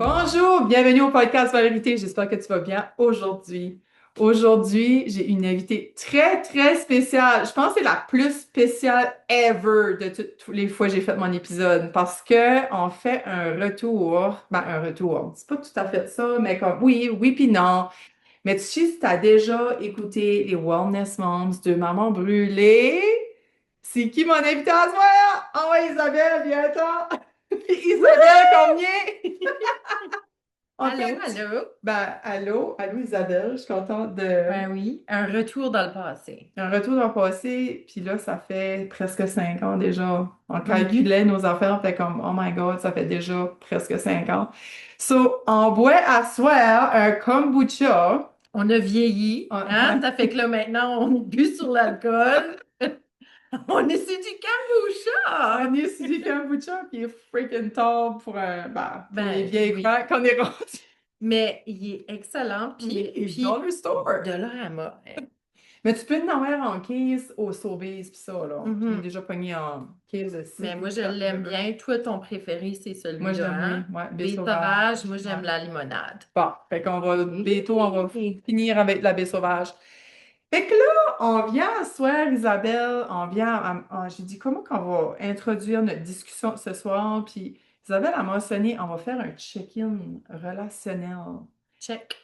Bonjour, bienvenue au podcast Valérité. J'espère que tu vas bien aujourd'hui. Aujourd'hui, j'ai une invitée très, très spéciale. Je pense que c'est la plus spéciale ever de toutes les fois que j'ai fait mon épisode parce que on fait un retour. Ben, un retour. C'est pas tout à fait ça, mais comme oui, oui puis non. Mais tu sais, si tu as déjà écouté les Wellness Moms de Maman Brûlée, c'est qui mon invitée à soir? Oh, Isabelle, viens-t'en! Isabelle, combien? En Allô, fait, allô? allô Isabelle, je suis contente de Ben oui, un retour dans le passé. un retour dans le passé, puis là, ça fait presque 5 ans déjà. On Mhm. calculait nos affaires, on fait comme, oh my God, ça fait déjà presque 5 ans. So, on boit à soir un kombucha. On a vieilli, hein? Ouais. Ça fait que là, maintenant, on est plus sur l'alcool. On est sur du On kombucha! est sur du kombucha qui est freaking tall pour les Ben vieilles oui, croix qu'on est rendu. mais il est excellent. Oui, dans Puis le store. Dollarama. Mais tu peux en avoir en case au Sobeys pis ça, là. J'en ai Mhm. déjà pogné en case de Mais 6 moi, ou je 4 de l'aime 1. bien. Toi, ton préféré, c'est Moi, celui-là, j'aime, oui. hein? Ouais, baie Baie sauvage, sauvage. moi, Ouais. j'aime la limonade. Bon, fait qu'on va, bientôt, on va Oui. finir avec la baie sauvage. Fait que là, on vient à soir, Isabelle, on vient j'ai dit, comment qu'on va introduire notre discussion ce soir? Puis Isabelle a mentionné, on va faire un check-in relationnel. Check.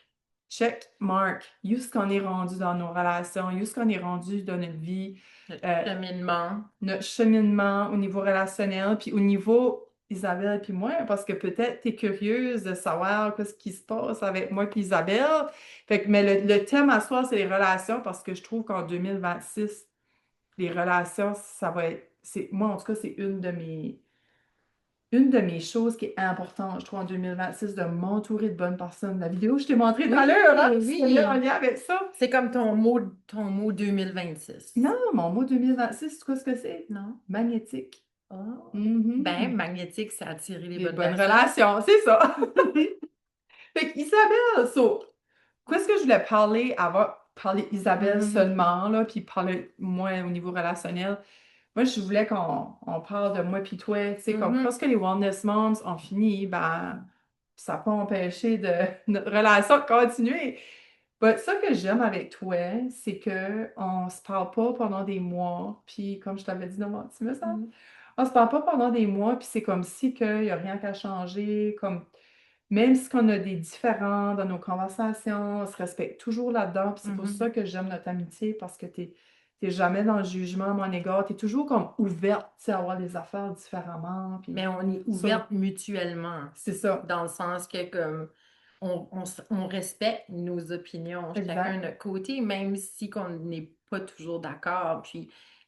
Check, mark. Où est-ce qu'on est rendu dans nos relations? Où est-ce qu'on est rendu dans notre vie? Notre Euh, cheminement. notre cheminement au niveau relationnel, puis au niveau Isabelle puis moi, parce que peut-être tu es curieuse de savoir qu'est-ce qui se passe avec moi puis Isabelle. Fait que, mais le thème à soi, c'est les relations, parce que je trouve qu'en 2026, les relations, ça va être, moi en tout cas, c'est une de mes choses qui est importante, je trouve, en 2026, de m'entourer de bonnes personnes. La vidéo que je t'ai montrée tout à Oui, l'heure, hein, c'est là en oui. lien avec ça. C'est comme ton mot 2026. Non, mon mot 2026, tu sais ce que c'est? Non? Magnétique. Oh. Ben, Mhm. magnétique, c'est attirer les Les bonnes bonnes personnes. relations, c'est ça. Fait qu'Isabelle, qu'est-ce que je voulais parler avant, parler Isabelle Mhm. seulement, là, puis parler moi au niveau relationnel. Moi, je voulais qu'on parle de moi puis toi, tu sais, comme Mhm. quand que les Wellness Moms ont fini, ben, ça n'a pas empêché de notre relation de continuer. Ça que j'aime avec toi, c'est que on se parle pas pendant des mois, puis comme je t'avais dit dans mon petit message, Mhm. on se parle pas pendant des mois, puis c'est comme si qu'il n'y a rien qu'à changer, comme même si on a des différends dans nos conversations, on se respecte toujours là-dedans. Puis c'est pour ça Mhm. que j'aime notre amitié, parce que t'es jamais dans le jugement à mon égard. T'es toujours comme ouverte, tu sais, à voir les affaires différemment. Puis Mais on est ça, ouverte mutuellement, c'est ça. dans le sens que comme on respecte nos opinions, chacun de Exact. notre côté, même si qu'on n'est pas toujours d'accord. Puis,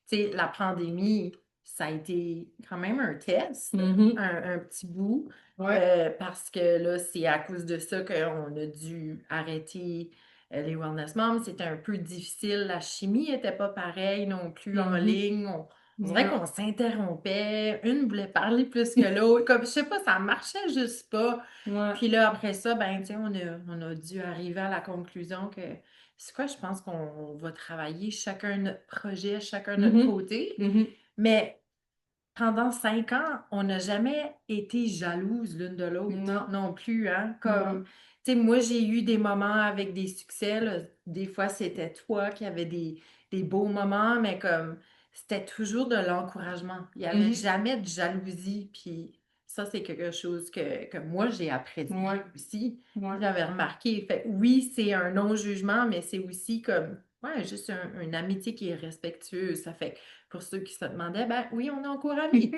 tu sais, la pandémie, ça a été quand même un test, Mhm. un petit bout, Ouais. parce que là, c'est à cause de ça qu'on a dû arrêter les Wellness Moms. C'était un peu difficile. La chimie n'était pas pareille non plus en Mhm. ligne. On dirait Non. qu'on s'interrompait, une voulait parler plus que l'autre, comme je sais pas, ça marchait juste pas. Ouais. Puis là, après ça, ben, tu sais, on a dû arriver à la conclusion que c'est quoi, je pense qu'on va travailler chacun notre projet, chacun notre Mhm. côté. Mhm. Mais pendant 5 ans, on n'a jamais été jalouses l'une de l'autre Non. non plus, hein? Non. Comme, tu sais, moi, j'ai eu des moments avec des succès, là. Des fois, c'était toi qui avais des beaux moments, mais comme, c'était toujours de l'encouragement. Il n'y avait Mhm. jamais de jalousie, puis ça, c'est quelque chose que moi, j'ai apprécié Ouais. aussi. Ouais. J'avais remarqué. Fait, oui, c'est un non-jugement, mais c'est aussi comme, ouais, juste une amitié qui est respectueuse. Ça fait pour ceux qui se demandaient, ben oui, on est encore amis.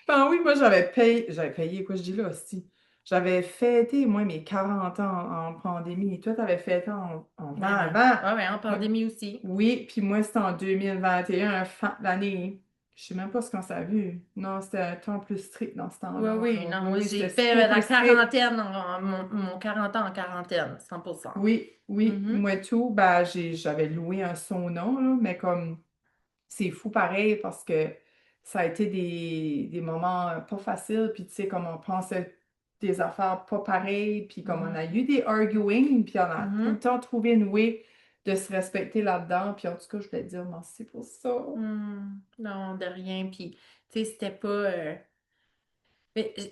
Ben oui, moi j'avais payé, quoi je dis là aussi. J'avais fêté, moi, mes 40 ans en pandémie. Et toi, t'avais fêté en temps Ben oui. avant. Ah ouais, en Moi- pandémie aussi. oui, puis moi, c'était en 2021, fin d'année. Je sais même pas ce qu'on s'est vu. Non, c'était un temps plus strict dans ce Oui, temps-là, oui. là. Non, Oui, moi, oui, j'ai c'était fait super la plus strict. quarantaine, mon 40 ans en quarantaine, 100%. Oui, oui. Mhm. Moi, tout, ben, j'avais loué un sauna, là, mais comme c'est fou pareil parce que ça a été des moments pas faciles, puis tu sais, comme on pensait des affaires pas pareilles, puis comme on Mhm. a eu des arguing, puis on a tout le Mhm. temps trouvé une way de se respecter là-dedans, puis en tout cas, je voulais te dire merci pour ça. Non, de rien. Puis, tu sais, c'était pas.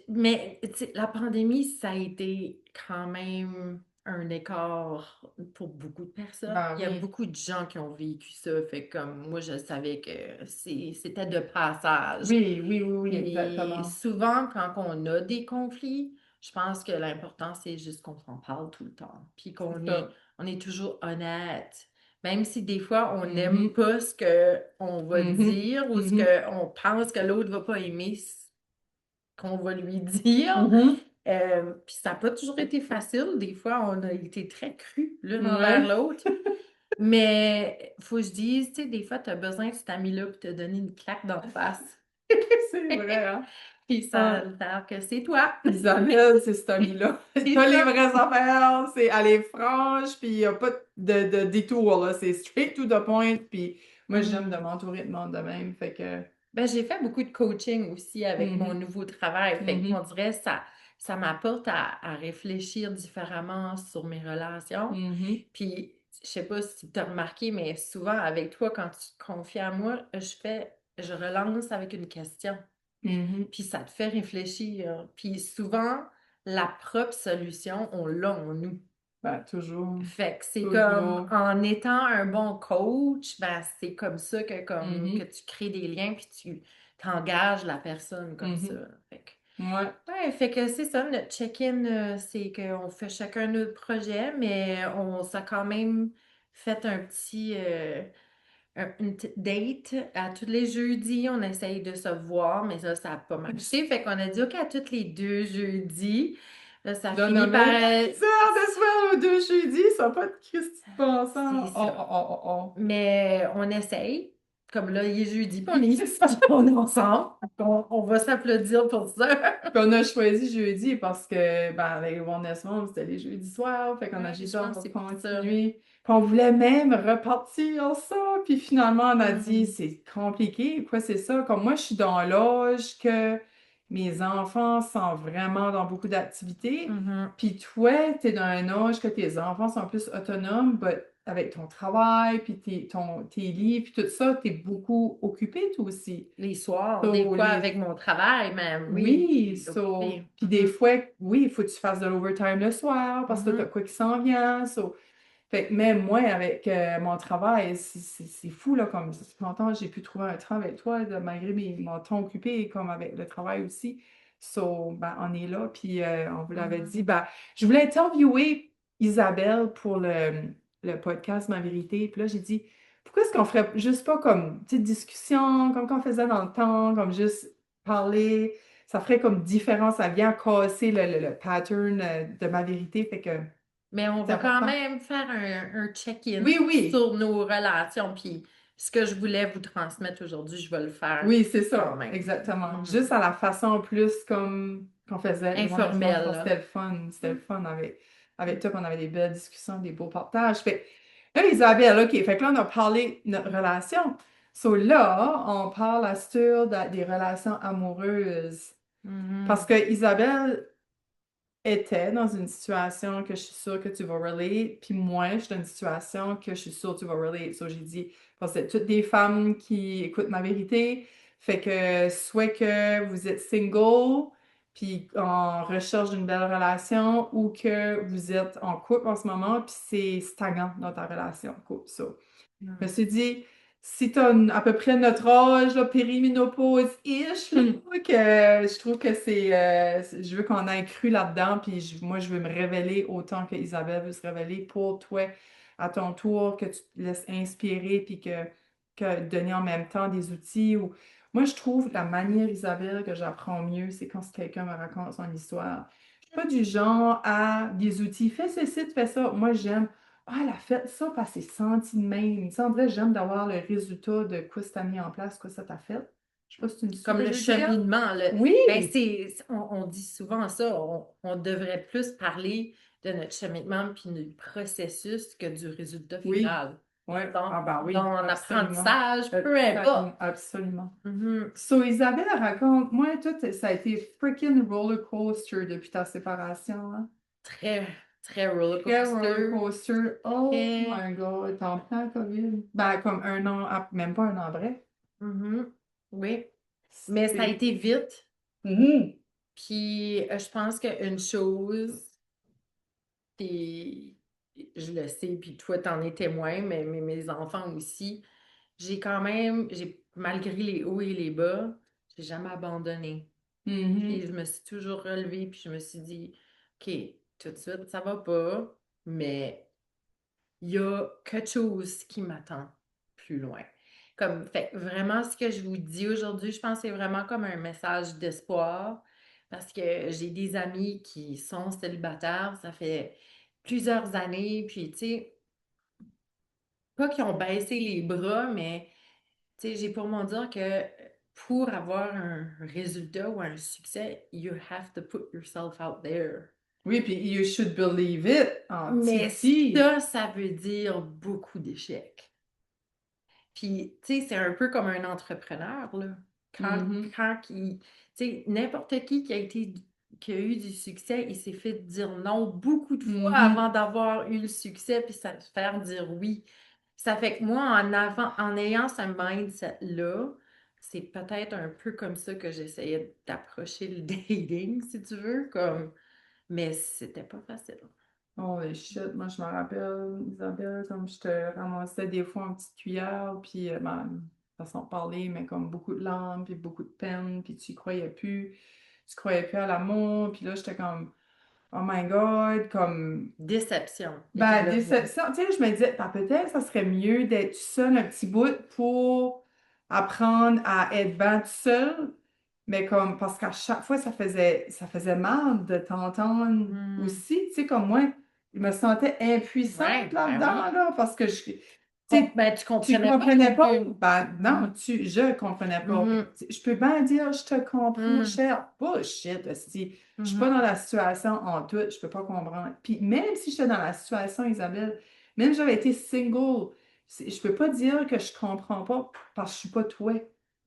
Mais, tu sais, la pandémie, ça a été quand même un écart pour beaucoup de personnes. Ben Il y a oui. beaucoup de gens qui ont vécu ça. Fait comme moi, je savais que c'était de passage. Oui, oui, oui, oui, Puis exactement. souvent, quand on a des conflits, je pense que l'important, c'est juste qu'on s'en parle tout le temps. Puis C'est qu'on est, ça. on est toujours honnête. Même si des fois, on n'aime Mhm, pas ce qu'on va mhm, dire ou ce mhm, qu'on pense que l'autre va pas aimer qu'on va lui dire. mhm. Puis ça n'a pas toujours été facile. Des fois, on a été très crus l'une envers Ouais, l'autre. Mais faut que je dise, tu sais, des fois, tu as besoin de cet ami-là pour te donner une claque d'en face. c'est vrai, hein? Puis ça a Ah, l'air que c'est toi. Isabelle, c'est cet ami-là. C'est T'as les ça. vraies affaires, c'est elle est franche, puis il n'y a pas de détour, là. C'est straight to the point, puis moi, j'aime de Mhm. m'entourer de monde de même, fait que... Ben, j'ai fait beaucoup de coaching aussi avec mon Mhm, nouveau travail. Fait qu'on mhm, dirait ça m'apporte à réfléchir différemment sur mes relations. mhm, Puis, je sais pas si tu as remarqué, mais souvent avec toi, quand tu te confies à moi, je relance avec une question. mhm. Puis ça te fait réfléchir. Puis souvent, la propre solution, on l'a en nous. Ben, toujours, Fait que c'est comme toujours. en étant un bon coach, ben c'est comme ça que Mhm, tu crées des liens puis tu t'engages la personne comme ça. mhm. Fait que, Ouais. ouais, fait que c'est ça, notre check-in, c'est qu'on fait chacun notre projet, mais on s'est quand même fait une petite date à tous les jeudis. On essaye de se voir, mais ça n'a pas marché. Fait qu'on a dit, OK, à tous les 2 jeudis. Là, ça Non, non, finit mais par t'as être... bizarre de se faire aux deux jeudis, ça n'a pas de Christy de bon C'est sens. Oh, ça. oh, oh, oh, Mais on essaye. Comme là, il est jeudi, puis on est ici, on est ensemble. On va s'applaudir pour ça. Puis on a choisi jeudi parce que, ben, avec le Wellness Month, c'était les jeudis soirs. Fait qu'on a Ouais, dit, je on pense va que c'est pour ça. continuer. Puis on voulait même repartir ça. Puis finalement, on a dit, Mhm. c'est compliqué. Quoi, c'est ça? Comme moi, je suis dans l'âge que mes enfants sont vraiment dans beaucoup d'activités. Mhm. Puis toi, t'es dans un âge que tes enfants sont plus autonomes, but avec ton travail, puis tes livres, puis tout ça, t'es beaucoup occupé, toi aussi. Les soirs, des So, fois avec mon travail, même, oui, je oui, suis occupée. puis des fois, oui, il faut que tu fasses de l'overtime le soir parce que t'as Mhm. quoi qui s'en vient. Fait que même moi, avec mon travail, c'est fou, là, comme ça fait longtemps que j'ai pu trouver un travail avec toi, malgré mon temps occupé, comme avec le travail aussi. Ben, on est là, puis on vous l'avait Mhm. dit. Ben, je voulais interviewer Isabelle pour le podcast Ma Vérité. Puis là, j'ai dit, pourquoi est-ce qu'on ferait juste pas comme une petite discussion, comme qu'on faisait dans le temps, comme juste parler. Ça ferait comme différence, ça vient casser le pattern de Ma Vérité. Fait que Mais on c'est va quand important. même faire un check-in Oui, oui. sur nos relations. Puis ce que je voulais vous transmettre aujourd'hui, je vais le faire Oui, c'est quand ça, même. exactement. Mhm. Juste à la façon plus comme qu'on faisait les Wonderful, Informel, parce que là. c'était le fun. C'était le Mhm. fun avec toi, qu'on avait des belles discussions, des beaux partages. Fait là, Isabelle, OK, fait que là, on a parlé de notre relation. So là, on parle à des relations amoureuses. Parce Mhm. que Isabelle était dans une situation que je suis sûre que tu vas relate, puis moi, je suis dans une situation que je suis sûre que tu vas relate. So, j'ai dit, parce que c'est toutes des femmes qui écoutent Ma Vérité, fait que soit que vous êtes single, puis en recherche d'une belle relation, ou que vous êtes en couple en ce moment, puis c'est stagnant dans ta relation. Cool. So, je me Mhm. suis dit, si tu as à peu près notre âge, là, périménopause-ish, là, que je trouve que je veux qu'on ait cru là-dedans, puis moi, je veux me révéler autant que Isabelle veut se révéler pour toi, à ton tour, que tu te laisses inspirer, puis que donner en même temps des outils. Moi, je trouve la manière, Isabelle, que j'apprends mieux, c'est quand quelqu'un me raconte son histoire. Je suis pas du genre à des outils, fais ceci, fais ça. Moi, j'aime. Ah, elle a fait ça parce qu'elle s'est sentie de même. Tu sais, en vrai, j'aime d'avoir le résultat de quoi ça t'a mis en place, quoi ça t'a fait. Je sais pas si tu me suis Comme que le je veux dire. cheminement, ben Oui, on dit souvent ça, on devrait plus parler de notre cheminement puis du processus que du résultat oui, final. oui. Ah ben Dans oui, absolument. l'apprentissage, peu importe. Absolument. Mhm. So, Isabelle, elle raconte, moi, tout, ça a été freaking roller coaster depuis ta séparation, hein. Très, très roller Très roller coaster. coaster. Oh Très. my God, t'en plein COVID. Ben, comme un an, même pas un an après. Mhm. Oui. Mais ça a été vite. Mhm. Puis je pense qu'une chose, puis je le sais, puis toi, t'en es témoin, mais mes enfants aussi, malgré les hauts et les bas, j'ai jamais abandonné. Puis Mhm. je me suis toujours relevée, puis je me suis dit, OK, tout de suite, ça va pas, mais il y a quelque chose qui m'attend plus loin. Comme, fait que vraiment, ce que je vous dis aujourd'hui, je pense que c'est vraiment comme un message d'espoir parce que j'ai des amis qui sont célibataires, ça fait plusieurs années, puis tu sais, pas qu'ils ont baissé les bras, mais tu sais, j'ai pour mon dire que pour avoir un résultat ou un succès, you have to put yourself out there. Oui, puis you should believe it en Mais Titi. ça veut dire beaucoup d'échecs. Puis, tu sais, c'est un peu comme un entrepreneur, là. Mhm. Tu sais, n'importe qui a eu du succès, il s'est fait dire non beaucoup de fois avant Mhm. d'avoir eu le succès, puis ça faire dire oui. Ça fait que moi, en ayant ce mindset-là, c'est peut-être un peu comme ça que j'essayais d'approcher le dating, si tu veux, comme, mais c'était pas facile. Holy shit, moi je me rappelle, Isabelle, comme je te ramassais des fois en petite cuillère, puis ben, façon de parler, mais comme beaucoup de larmes, puis beaucoup de peine, puis tu croyais plus à l'amour, puis là j'étais comme, oh my God, comme Déception. Il y avait ben, le mot. déception. Tu sais, je me disais, ben, peut-être ça serait mieux d'être seul un petit bout pour apprendre à être bien tout seul. Mais comme, parce qu'à chaque fois, ça faisait mal de t'entendre Hmm. aussi. Tu sais, comme moi, je me sentais impuissante Ouais, ben là-dedans, oui. là, parce que tu sais, Ben, tu tu comprenais pas comprenais non pas? plus. Ben, non, Mhm. je comprenais pas. Mhm. Je peux bien dire, je te comprends, Mhm. cher. Bullshit, esti. Je suis pas Mhm. dans la situation en tout, je peux pas comprendre. Puis même si j'étais dans la situation, Isabelle, même si j'avais été single, je peux pas dire que je comprends pas parce que je suis pas toi.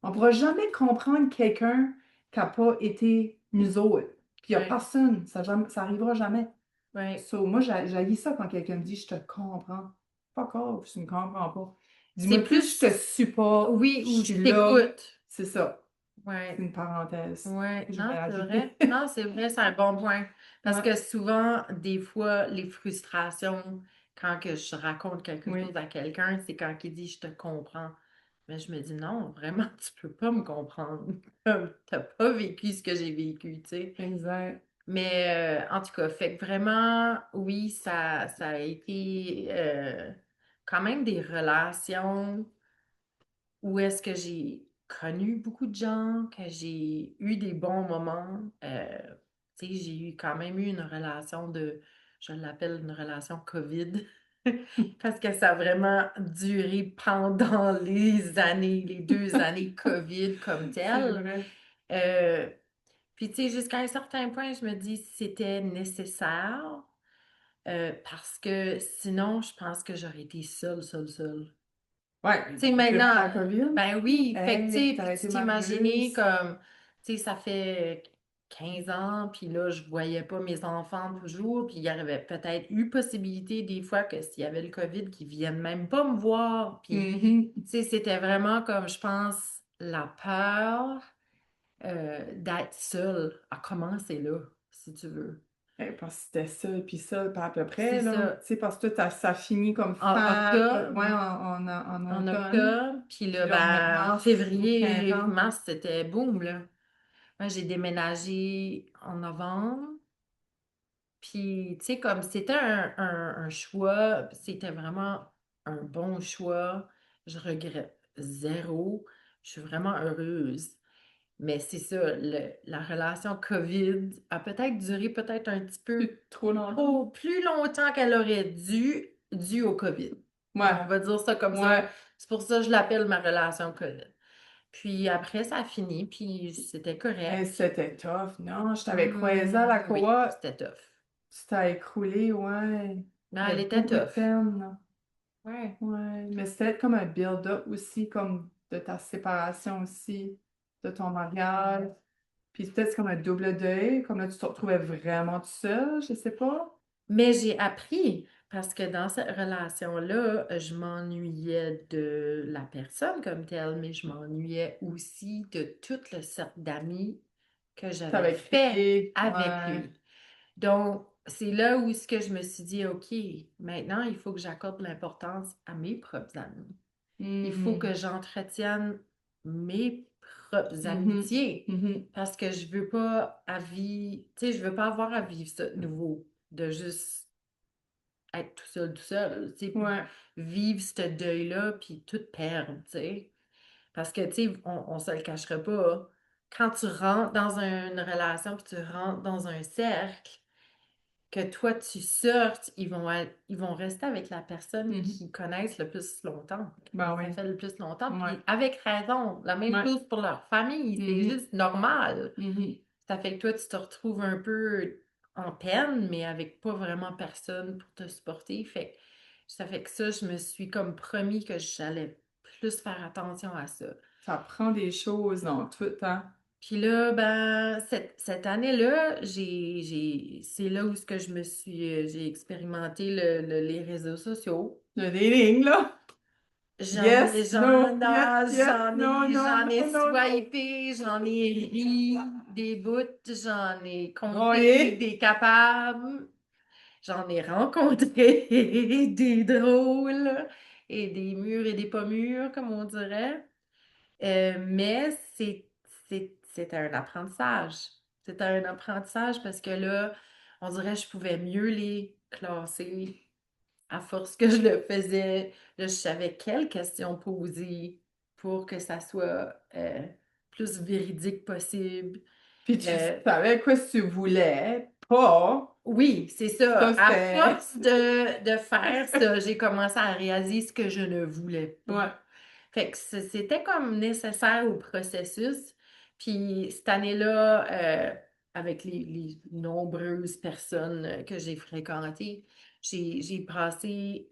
On pourra jamais comprendre quelqu'un qui n'a pas été nous autres. Puis il n'y a Ouais, personne, ça arrivera jamais. ouais. So, moi, j'haïs ça quand quelqu'un me dit je te comprends. Fuck off, tu me comprends pas. C'est Dis-moi plus, je te plus, supporte, oui, je ou je suis là. t'écoute. C'est ça. C'est Ouais, une parenthèse ouais. que je voulais Non, c'est ajouter. vrai. Non, c'est vrai, c'est un bon point. Parce Ouais, que souvent, des fois, les frustrations, quand que je raconte quelque chose oui, à quelqu'un, c'est quand il dit je te comprends. Mais je me dis non, vraiment, tu peux pas me comprendre. Comme, t'as pas vécu ce que j'ai vécu, tu sais. exact. Mais en tout cas, fait que vraiment, oui, ça a été quand même des relations où est-ce que j'ai connu beaucoup de gens, que j'ai eu des bons moments. Tu sais, j'ai eu quand même eu une relation je l'appelle une relation COVID, parce que ça a vraiment duré pendant les 2 années COVID comme C'est telles. vrai. Euh, puis, tu sais, jusqu'à un certain point, je me dis c'était nécessaire parce que sinon, je pense que j'aurais été seule, seule, seule. Ouais, Tu sais, c'est pendant maintenant, la COVID. ben oui, fait que, tu Hey, sais, puis puis t'aurais tu été t'imaginais malheureuse. comme, tu sais, ça fait 15 ans, puis là, je voyais pas mes enfants toujours, puis il y aurait peut-être eu possibilité des fois que s'il y avait le COVID, qu'ils viennent même pas me voir, puis, Mhm. tu sais, c'était vraiment comme, je pense, la peur d'être seule a commencé là, si tu veux. Parce que c'était ça, puis ça, pas à peu C'est près, là. ça, Tu sais, parce que tout, ça finit comme en fin, ouais, octobre, en en automne. octobre, puis Puis là, là, on est ben, en mars au février, printemps. mars, c'était boum, là. Moi, j'ai déménagé en novembre. Puis, tu sais, comme c'était un choix, c'était vraiment un bon choix. Je regrette zéro. Je suis vraiment heureuse. Mais c'est ça, la relation COVID a peut-être duré peut-être un petit peu C'est trop longtemps. trop, plus longtemps qu'elle aurait dû au COVID. Ouais, On va dire ça comme ça. ouais. C'est pour ça que je l'appelle ma relation COVID. Puis après, ça a fini, puis c'était Hey, correct. c'était tough, non? Je t'avais croisé à la Oui, cour, c'était tough. tu t'as écroulé, ouais. Non, elle T'avais était beaucoup de tough. peine, là. Ouais. Ouais, mais c'était comme un build-up aussi, comme de ta séparation aussi, de ton mariage. Puis peut-être c'est comme un double deuil, comme là tu te retrouvais vraiment tout seul, je sais pas. Mais j'ai appris parce que dans cette relation-là, je m'ennuyais de la personne comme telle, mais je m'ennuyais aussi de tout le cercle d'amis que j'avais T'avais fait créé. avec Ouais. lui. Donc, c'est là où ce que je me suis dit, OK, maintenant, il faut que j'accorde l'importance à mes propres amis. Il faut que Mhm. j'entretienne mes propres Mhm. amitiés Mhm. parce que je veux pas à vie, tu sais, je veux pas avoir à vivre ça de nouveau, de juste être tout seul, tu sais, Ouais. vivre ce deuil-là puis tout perdre, tu sais. Parce que, tu sais, on se le cachera pas, quand tu rentres dans une relation puis tu rentres dans un cercle, que toi, tu sortes, ils vont rester avec la personne Mhm. qu'ils connaissent le plus longtemps, Ben ça oui. fait le plus longtemps, Ouais. puis avec raison. La même Ouais. chose pour leur famille, c'est Mhm. juste normal. Mhm. Ça fait que toi, tu te retrouves un peu en peine, mais avec pas vraiment personne pour te supporter. Fait que ça fait que ça, je me suis comme promis que j'allais plus faire attention à ça. Ça prend des choses dans tout, hein. Puis là, ben, cette année-là, c'est là où ce que je me suis, j'ai expérimenté les réseaux sociaux. Le dating, là. Yes, no, yes, yes, no, no, J'en ai no, no, no. swipé, j'en ai ri des bouts, j'en ai compté Oui. des capables, j'en ai rencontré des drôles et des mûrs et des pas mûrs, comme on dirait. Mais c'était un apprentissage. C'était un apprentissage parce que là, on dirait que je pouvais mieux les classer à force que je le faisais. Là, je savais quelles questions poser pour que ça soit plus véridique possible. Puis tu Euh, savais quoi si tu voulais pas. oui, c'est ça. Ça, À c'était. force de faire ça, j'ai commencé à réaliser ce que je ne voulais pas. Ouais. Fait que c'était comme nécessaire au processus. Puis cette année-là, avec les nombreuses personnes que j'ai fréquentées, j'ai passé,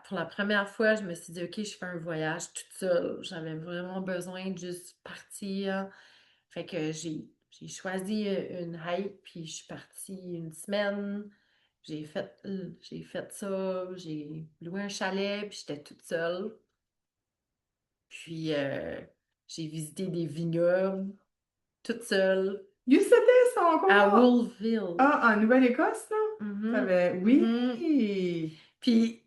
pour la première fois, je me suis dit, OK, je fais un voyage toute seule. J'avais vraiment besoin de juste partir. Fait que j'ai choisi une hike, puis je suis partie une semaine. J'ai fait ça, j'ai loué un chalet, puis j'étais toute seule. Puis, j'ai visité des vignobles toute seule You c'était ça à encore? Wolfville. Ah, en Nouvelle-Écosse, là? Mhm, T'avais. mhm. Oui. Puis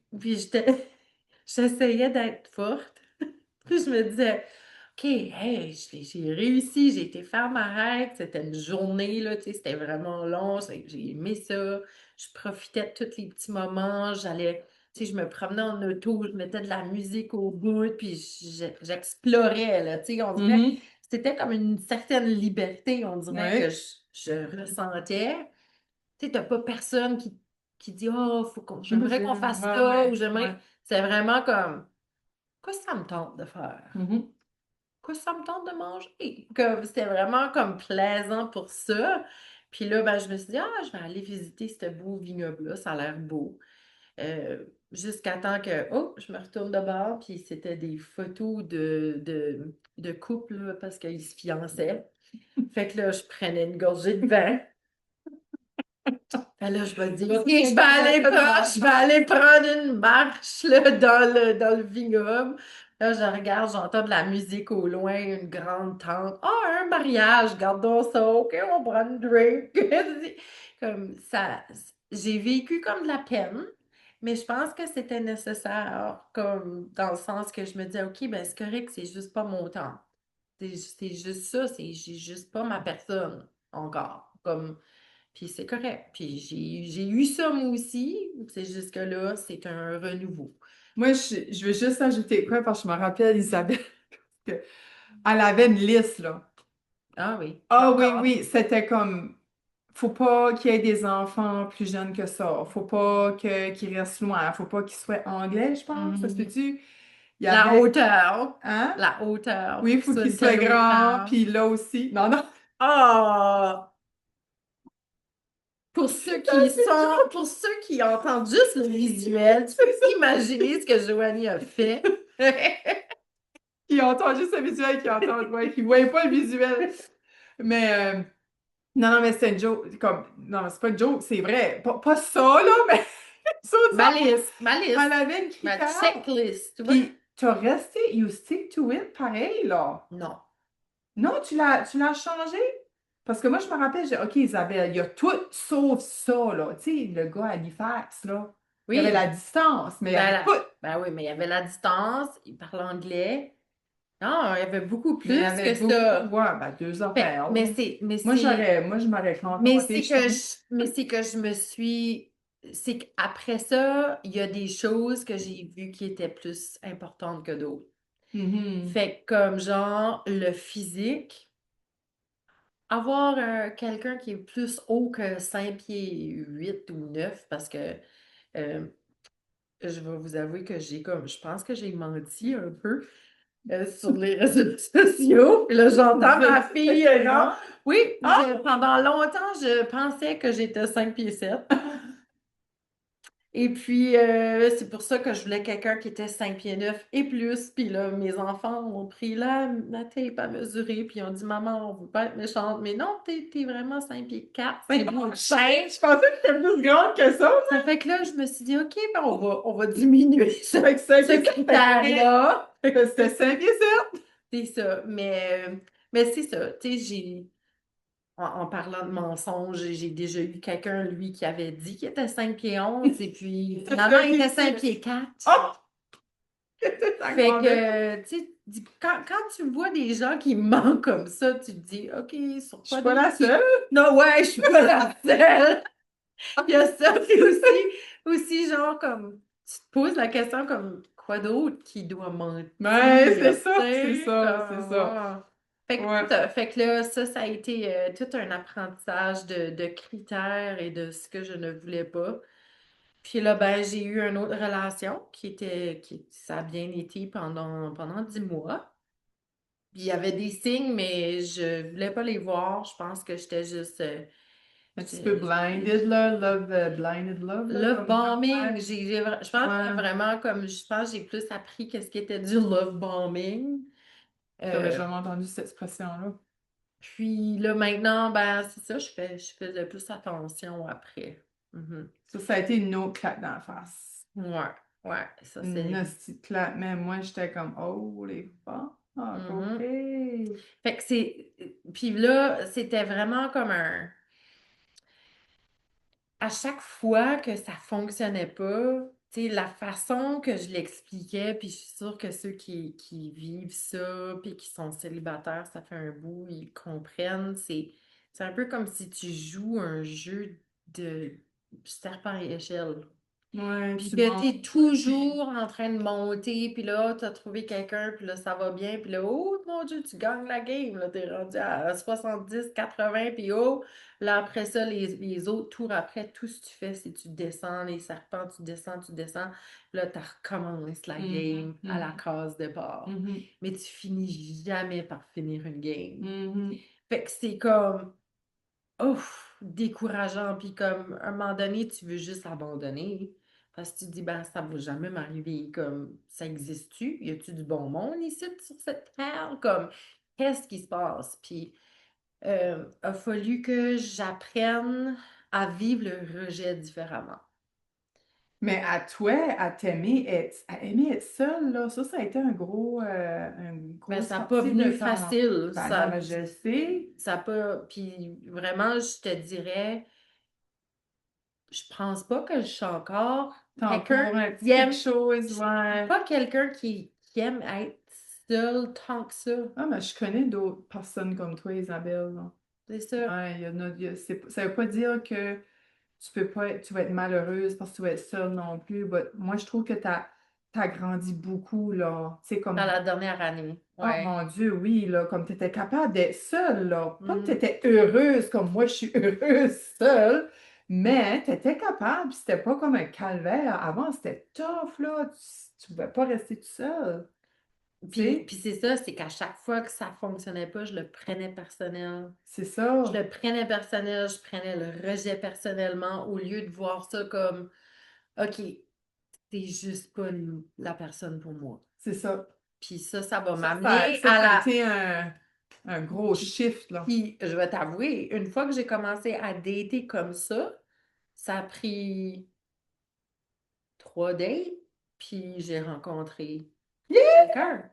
j'essayais d'être forte. Puis je me disais, OK, hey, j'ai réussi, j'ai été faire ma règle. C'était une journée, là, tu sais, c'était vraiment long. J'ai aimé ça. Je profitais de tous les petits moments. J'allais, tu sais, je me promenais en auto, je mettais de la musique au bout, puis j'explorais, là, tu sais, on dirait, Mhm. c'était comme une certaine liberté, on dirait que Oui. je ressentais. Tu sais, t'as pas personne qui dit, oh, j'aimerais qu'on J'imagine. fasse Ouais, ça, ou ouais, ouais. j'aimerais. C'est vraiment comme, qu'est-ce que ça me tente de faire? Mhm. Que ça me tente de manger. Comme, c'était vraiment comme plaisant pour ça. Puis là, ben, je me suis dit, ah, je vais aller visiter ce beau vignoble-là, ça a l'air beau. Jusqu'à temps que, oh, je me retourne de bord, puis c'était des photos de couple, là, parce qu'ils se fiançaient. Fait que là, je prenais une gorgée de vin. Fait là, je me dis, OK, je vais aller prendre une marche là, dans le vignoble. Là, je regarde, j'entends de la musique au loin, une grande tente. Ah, un mariage, gardons ça, OK, on prend une drink. Comme ça, j'ai vécu comme de la peine, mais je pense que c'était nécessaire, comme dans le sens que je me disais, OK, ben c'est correct, c'est juste pas mon temps. C'est juste ça, j'ai juste pas ma personne encore. Comme puis c'est correct. Puis j'ai eu ça moi aussi. C'est juste que là, c'est un renouveau. Moi, je veux juste ajouter quoi parce que je me rappelle, Isabelle, qu'elle avait une liste, là. Ah oui, Ah oui, encore. oui, c'était comme, faut pas qu'il y ait des enfants plus jeunes que ça. Faut pas qu'ils restent loin. Faut pas qu'ils soient anglais, je pense. Ça se Mhm. peut-tu? Il y La avait, hauteur. hein? La hauteur. Faut Oui, qu'il faut soit qu'ils de soient telle grands, hauteur. puis là aussi. Non, non. Ah! C'est Pour ceux qui entendent juste le visuel, tu c'est ça. peux imaginer ce que Joanie a fait. Qui entend juste le visuel, qui entend, ouais, qui voit pas le visuel. Mais, non, non, mais c'est une joke. Comme, non, c'est pas une joke, c'est vrai. Pas ça, là, mais ça, Ma elle liste, avait une ma critère. checklist, tu vois? Puis, t'as resté, you stick to it, pareil, là. Non. Non, tu l'as changé? Parce que moi, je me rappelle, OK, Isabelle, il y a tout sauf ça, là. Tu sais, le gars à Halifax, là. Il y avait la Oui, distance, mais il y ben, avait tout. ben oui, mais il y avait la distance, il parlait anglais. Non, il y avait beaucoup Mais il y plus avait que beaucoup, ça. ouais, ben 2 heures. Mais Là. c'est, Moi, je m'aurais mais contenté, c'est je que pense. je me suis, c'est qu'après ça, il y a des choses que j'ai vues qui étaient plus importantes que d'autres. Mhm. Fait que comme genre le physique, avoir quelqu'un qui est plus haut que 5 pieds 8 ou 9 parce que euh, je vais vous avouer que je pense que j'ai menti un peu sur les réseaux sociaux. Puis là, j'entends ma fille, non? Effectivement. Oui, Ah! pendant longtemps, je pensais que j'étais 5 pieds 7. Et puis, c'est pour ça que je voulais quelqu'un qui était 5 pieds 9 et plus. Puis là, mes enfants ont pris la tape à mesurer, puis ils ont dit, Maman, on veut pas être méchante, mais non, t'es vraiment 5 pieds 4, c'est beau le chien. Je pensais que c'était plus grande que ça. Ça fait que là, je me suis dit, OK, ben on va diminuer Fait que 5 ce pieds 7, critère-là. c'était 5 pieds 7. C'est ça. Mais c'est ça. Tu sais, en parlant de mensonges, j'ai déjà eu quelqu'un, lui, qui avait dit qu'il était 5 pieds 11 et puis C'était finalement, 5 il pieds était 5 7. pieds 4. Oh! C'était ta Fait grandeur. que, tu sais, quand tu vois des gens qui mentent comme ça, tu te dis, OK, sur Je suis quoi pas d'autre la seule. Non, ouais, je suis pas la seule. Il y a ça, puis aussi, genre, comme, tu te poses la question comme, quoi d'autre qui doit mentir, Ouais, tu c'est ça, c'est sais, ça, c'est comme, ça. wow. Fait que, Ouais. c'est ça. Fait que là, ça a été tout un apprentissage de critères et de ce que je ne voulais pas. Puis là, ben, j'ai eu une autre relation ça a bien été pendant 10 mois. Puis il y avait des signes, mais je voulais pas les voir. Je pense que j'étais juste, Un petit peu je- blinded, là. Blinded love, là, love comme bombing. ouais. Je pense que Ouais. vraiment, je pense que j'ai plus appris qu'est-ce qui était du love bombing. J'avais Euh, jamais entendu cette expression-là. puis là, maintenant, ben, c'est ça, je fais de plus attention après. Mhm. Ça a été une autre claque dans la face. Ouais, ouais, ça Une c'est. hostie de claque. Mais moi, j'étais comme, oh, les fuck, OK. Mhm. Fait que c'est. Puis là, c'était vraiment comme un. À chaque fois que ça fonctionnait pas, tu sais, la façon que je l'expliquais, puis je suis sûre que ceux qui vivent ça, puis qui sont célibataires, ça fait un bout, ils comprennent. C'est un peu comme si tu joues un jeu de serpent et échelle. Ouais, Puis tu que montes. t'es toujours en train de monter, puis là, t'as trouvé quelqu'un, puis là, ça va bien, puis là, oh mon Dieu, tu gagnes la game, là, t'es rendu à 70, 80, puis oh, là, après ça, les autres tours après, tout ce que tu fais, c'est tu descends les serpents, tu descends, là, tu recommences la Mhm, game à la mhm, case départ. mhm, Mais tu finis jamais par finir une game. mhm. Fait que c'est comme, ouf, décourageant. Puis comme, à un moment donné, tu veux juste abandonner. Parce que tu te dis, ben, ça va jamais m'arriver. Comme, ça existe-tu? Y a-tu du bon monde ici sur cette terre? Comme, qu'est-ce qui se passe? Puis, a fallu que j'apprenne à vivre le rejet différemment. Mais à toi, à aimer être seule, là, ça a été une Ben, grosse ça n'a pas partie de venu ton. facile. Ben non, mais je le sais. Ça a pas. Puis vraiment, je te dirais, je pense pas que je suis encore quelqu'un T'entoures un petit qui quelque aime. chose, Je suis ouais. pas quelqu'un qui aime être seul tant que ça. Ah, mais je connais d'autres personnes comme toi, Isabelle, là. C'est ça. Ouais, ça veut pas dire que tu vas être malheureuse parce que tu vas être seule non plus. Moi, je trouve que t'as grandi beaucoup, là. Tu sais, Dans comme, la dernière année. oh Ouais. mon Dieu, oui, là, comme tu étais capable d'être seule, là. Pas que tu Mhm. étais heureuse comme moi, je suis heureuse seule, mais tu étais capable, puis c'était pas comme un calvaire. Avant, c'était tough, là. Tu pouvais pas rester tout seul, tu sais. Puis c'est ça, c'est qu'à chaque fois que ça fonctionnait pas, je le prenais personnel. C'est Je ça, le prenais personnel, je prenais le rejet personnellement au lieu de voir ça comme, OK, t'es juste pas la personne pour moi. c'est ça. Puis ça va Ça, ça, m'amener ça, à ça a la. été un gros Puis, shift, là. puis, je vais t'avouer, une fois que j'ai commencé à dater comme ça a pris 3 dates, puis j'ai rencontré quelqu'un.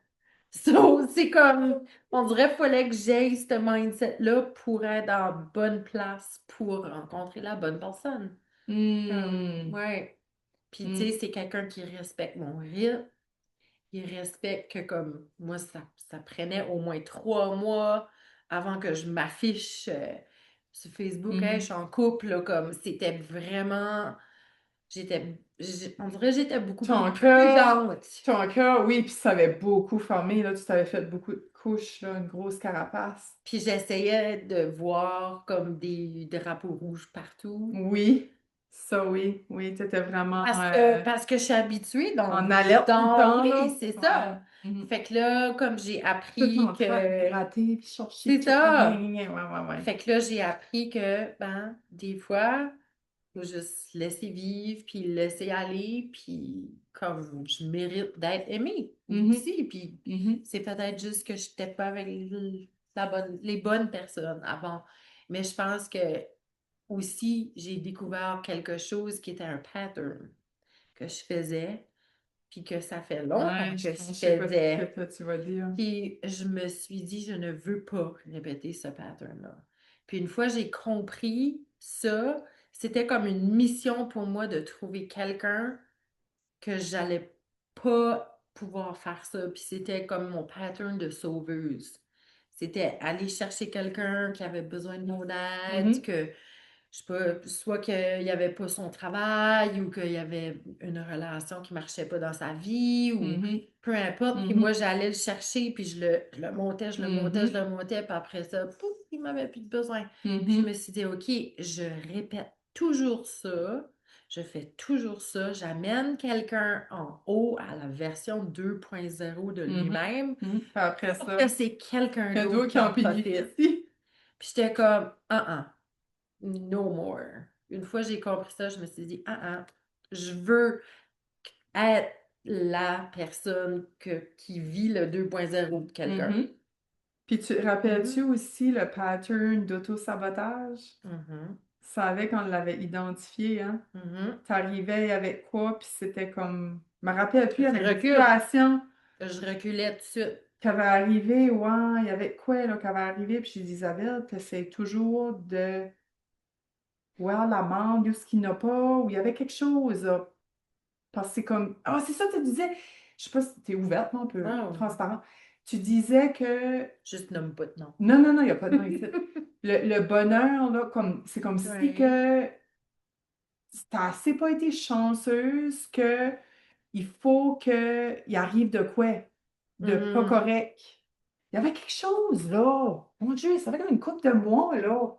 So, c'est comme, on dirait qu'il fallait que j'aie ce mindset-là pour être en bonne place pour rencontrer la bonne personne. Hmm. Ouais. Puis, tu Hmm. sais, c'est quelqu'un qui respecte mon rythme. Il respecte que, comme, moi, ça prenait au moins 3 mois avant que je m'affiche sur Facebook. Hey, je suis Mhm. en couple, là, comme, c'était vraiment. On dirait que j'étais beaucoup plus Ton cœur, prudente. ton cœur, oui, puis ça avait beaucoup formé, là, tu t'avais fait beaucoup de couches, là, une grosse carapace. Puis j'essayais de voir comme des drapeaux rouges partout. Oui, ça oui, oui, tu étais vraiment Parce que je suis habituée en alerte tout le temps, oui, là. c'est Ouais. ça. Mhm. Fait que là, comme j'ai Tout appris en train de que gratter, puis chercher, c'est puis tout. Ouais, ça. ouais, ouais, ouais. Fait que là, j'ai appris que ben, des fois, faut juste laisser vivre, puis laisser aller, puis comme je mérite d'être aimée Mhm, aussi. Puis mhm, c'est peut-être juste que je n'étais pas avec les bonnes personnes avant. Mais je pense que aussi, j'ai découvert quelque chose qui était un pattern que je faisais, puis que ça fait longtemps ouais, que je je sais pas ce que faisais. toi, tu vas dire. Puis je me suis dit, je ne veux pas répéter ce pattern-là. Puis une fois j'ai compris ça, c'était comme une mission pour moi de trouver quelqu'un que j'allais pas pouvoir faire ça. Puis c'était comme mon pattern de sauveuse. C'était aller chercher quelqu'un qui avait besoin de mon aide, Mhm, que je sais pas, soit qu'il n'y avait pas son travail ou qu'il y avait une relation qui marchait pas dans sa vie ou mhm, peu importe. Puis moi, mhm, j'allais le chercher, puis je le montais, je le montais, je mhm, le montais, puis après ça, pouf, il m'avait plus de besoin. Puis je me mhm, suis dit, OK, je répète toujours ça, je fais toujours ça, j'amène quelqu'un en haut à la version 2.0 de mhm, lui-même mhm. Puis après pour que ça, c'est quelqu'un que d'autre d'autres qui qui en en profite. bénéficient. Puis j'étais comme, no more. Une fois j'ai compris ça, je me suis dit, je veux être la personne qui vit le 2.0 de quelqu'un. Mhm. Puis tu rappelles-tu Mhm. aussi le pattern d'auto-sabotage? Mhm. Ça savais qu'on l'avait identifié, hein? Mhm. T'arrivais avec quoi, puis c'était comme... Je me rappelle plus, il y Je avait une recule. situation Je reculais tout de suite. qui avait arrivé, ouais, il y avait quoi, là, qui avait arrivé, puis j'ai dit, Isabelle, t'essaies toujours de voir la mangue, ou ce qu'il n'y a pas, ou il y avait quelque chose, là. Parce que c'est comme... Ah, c'est ça, tu disais... Je sais pas si t'es ouverte, non, un peu Oh, transparente. Tu disais que juste nomme pas de nom. non, non, non, il n'y a pas de non ici. Le bonheur, là, comme, c'est comme si Ouais. que t'as assez pas été chanceuse que il faut qu'il arrive de quoi? De pas Mhm. correct. Il y avait quelque chose, là. Mon Dieu, ça fait comme une couple de mois, là.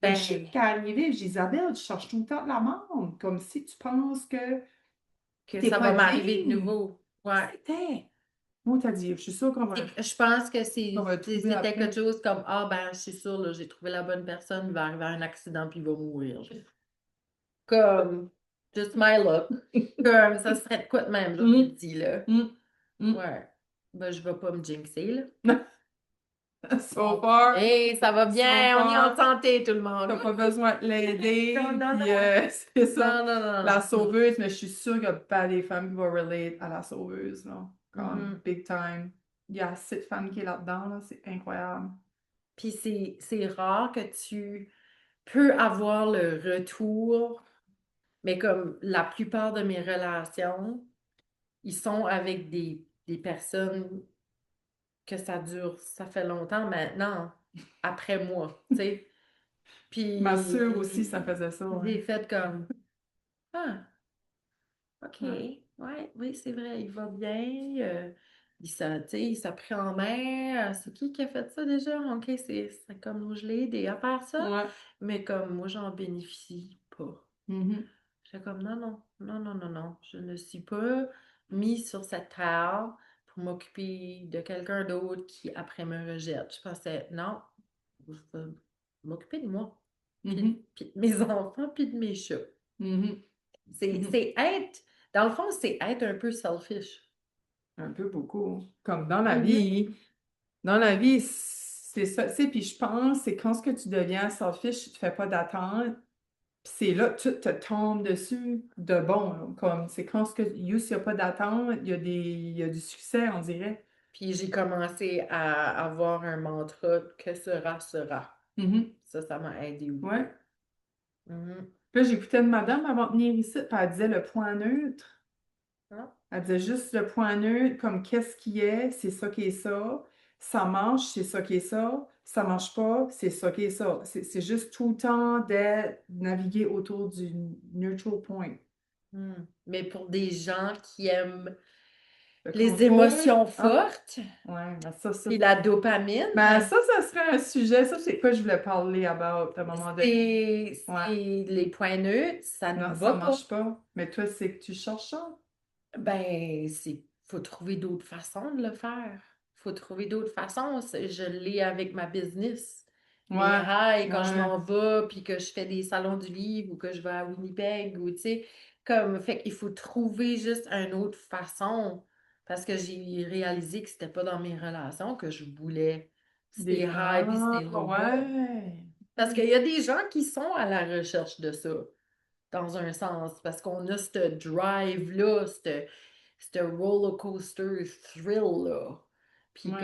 Le chute Ben, qui est arrivé, j'ai dit, Isabelle, tu cherches tout le temps de la l'amende, comme si tu penses que que t'es ça pas va m'arriver de digne. nouveau. Ouais. C'était. Moi, t'as dit, je suis sûre Je pense que qu'on va le trouver c'était quelque après. chose comme, ben, je suis sûre, là, j'ai trouvé la bonne personne, il va arriver un accident puis il va mourir. Comme, just my luck. Comme, ça serait de quoi de même, j'aurais Hum, dit, là. hum, hum. Ouais. Ben, je vais pas me jinxer, là. So far, Hey, ça va so bien, on est en far, santé, tout le monde. t'as pas besoin de l'aider, Non, non, puis non. c'est ça, Non, non, la non, non. sauveuse, mais je suis sûre qu'il y a pas des femmes qui vont relate à la sauveuse, là, comme Mhm. big time. Il y a assez de femmes qui est là-dedans, là, c'est incroyable. Puis c'est rare que tu peux avoir le retour, mais comme la plupart de mes relations, ils sont avec des personnes que ça dure, ça fait longtemps maintenant, après moi, tu sais. Ma sœur aussi, ça Puis faisait ça, ouais. j'ai fait comme, ah, OK, Ouais. ouais, oui, c'est vrai, il va bien, tu sais, il s'est pris en main, c'est qui a fait ça déjà? OK, c'est comme je l'ai aidé à faire ça, Ouais. mais comme moi, j'en bénéficie pas. Mhm. J'étais comme, non, non, non, non, non, non, je ne suis pas mis sur cette terre pour m'occuper de quelqu'un d'autre qui après me rejette. Je pensais, non, je vais m'occuper de moi, Mhm. puis de mes enfants, puis de mes chats. Mhm. Mhm. C'est être, dans le fond, c'est être un peu selfish. Un peu beaucoup. Comme dans la Mhm. vie. Dans la vie, c'est ça, tu sais, puis je pense, c'est quand ce que tu deviens selfish, tu te fais pas d'attente, puis c'est là que tout te tombe dessus de bon, là. Comme, c'est quand ce que, s'il n'y a pas d'attente, il y a du succès, on dirait. Puis j'ai commencé à avoir un mantra que sera, sera. Mhm. Ça m'a aidé aussi. Ouais. Mhm. Puis là, j'écoutais une madame avant de venir ici, puis elle disait le point neutre. Ah. Elle disait juste le point neutre, comme qu'est-ce qui est, c'est ça qui est ça. Ça marche, c'est ça qui est ça. Ça marche pas, c'est ça qui est ça. C'est juste tout le temps de naviguer autour du neutral point. Mais pour des gens qui aiment Le les confort, émotions ah, fortes, ouais, ben ça, puis la dopamine, ça serait un sujet. Ça, c'est quoi je voulais parler about à un moment donné. Ouais. les points neutres, ça ne Non, va ça pas. marche pas. Mais toi, c'est que tu cherches ça. Ben, faut trouver d'autres façons de le faire. Faut trouver d'autres façons. Je l'ai avec ma business. Mes Ouais, highs, quand je ouais, m'en vais, puis que je fais des salons du livre ou que je vais à Winnipeg, ou tu sais, comme, fait qu'il faut trouver juste une autre façon. Parce que j'ai réalisé que c'était pas dans mes relations que je voulais ces des... highs puis Ah, ces lows-là. ouais. Parce qu'il y a des gens qui sont à la recherche de ça dans un sens, parce qu'on a ce drive-là, ce roller coaster thrill-là. Puis comme,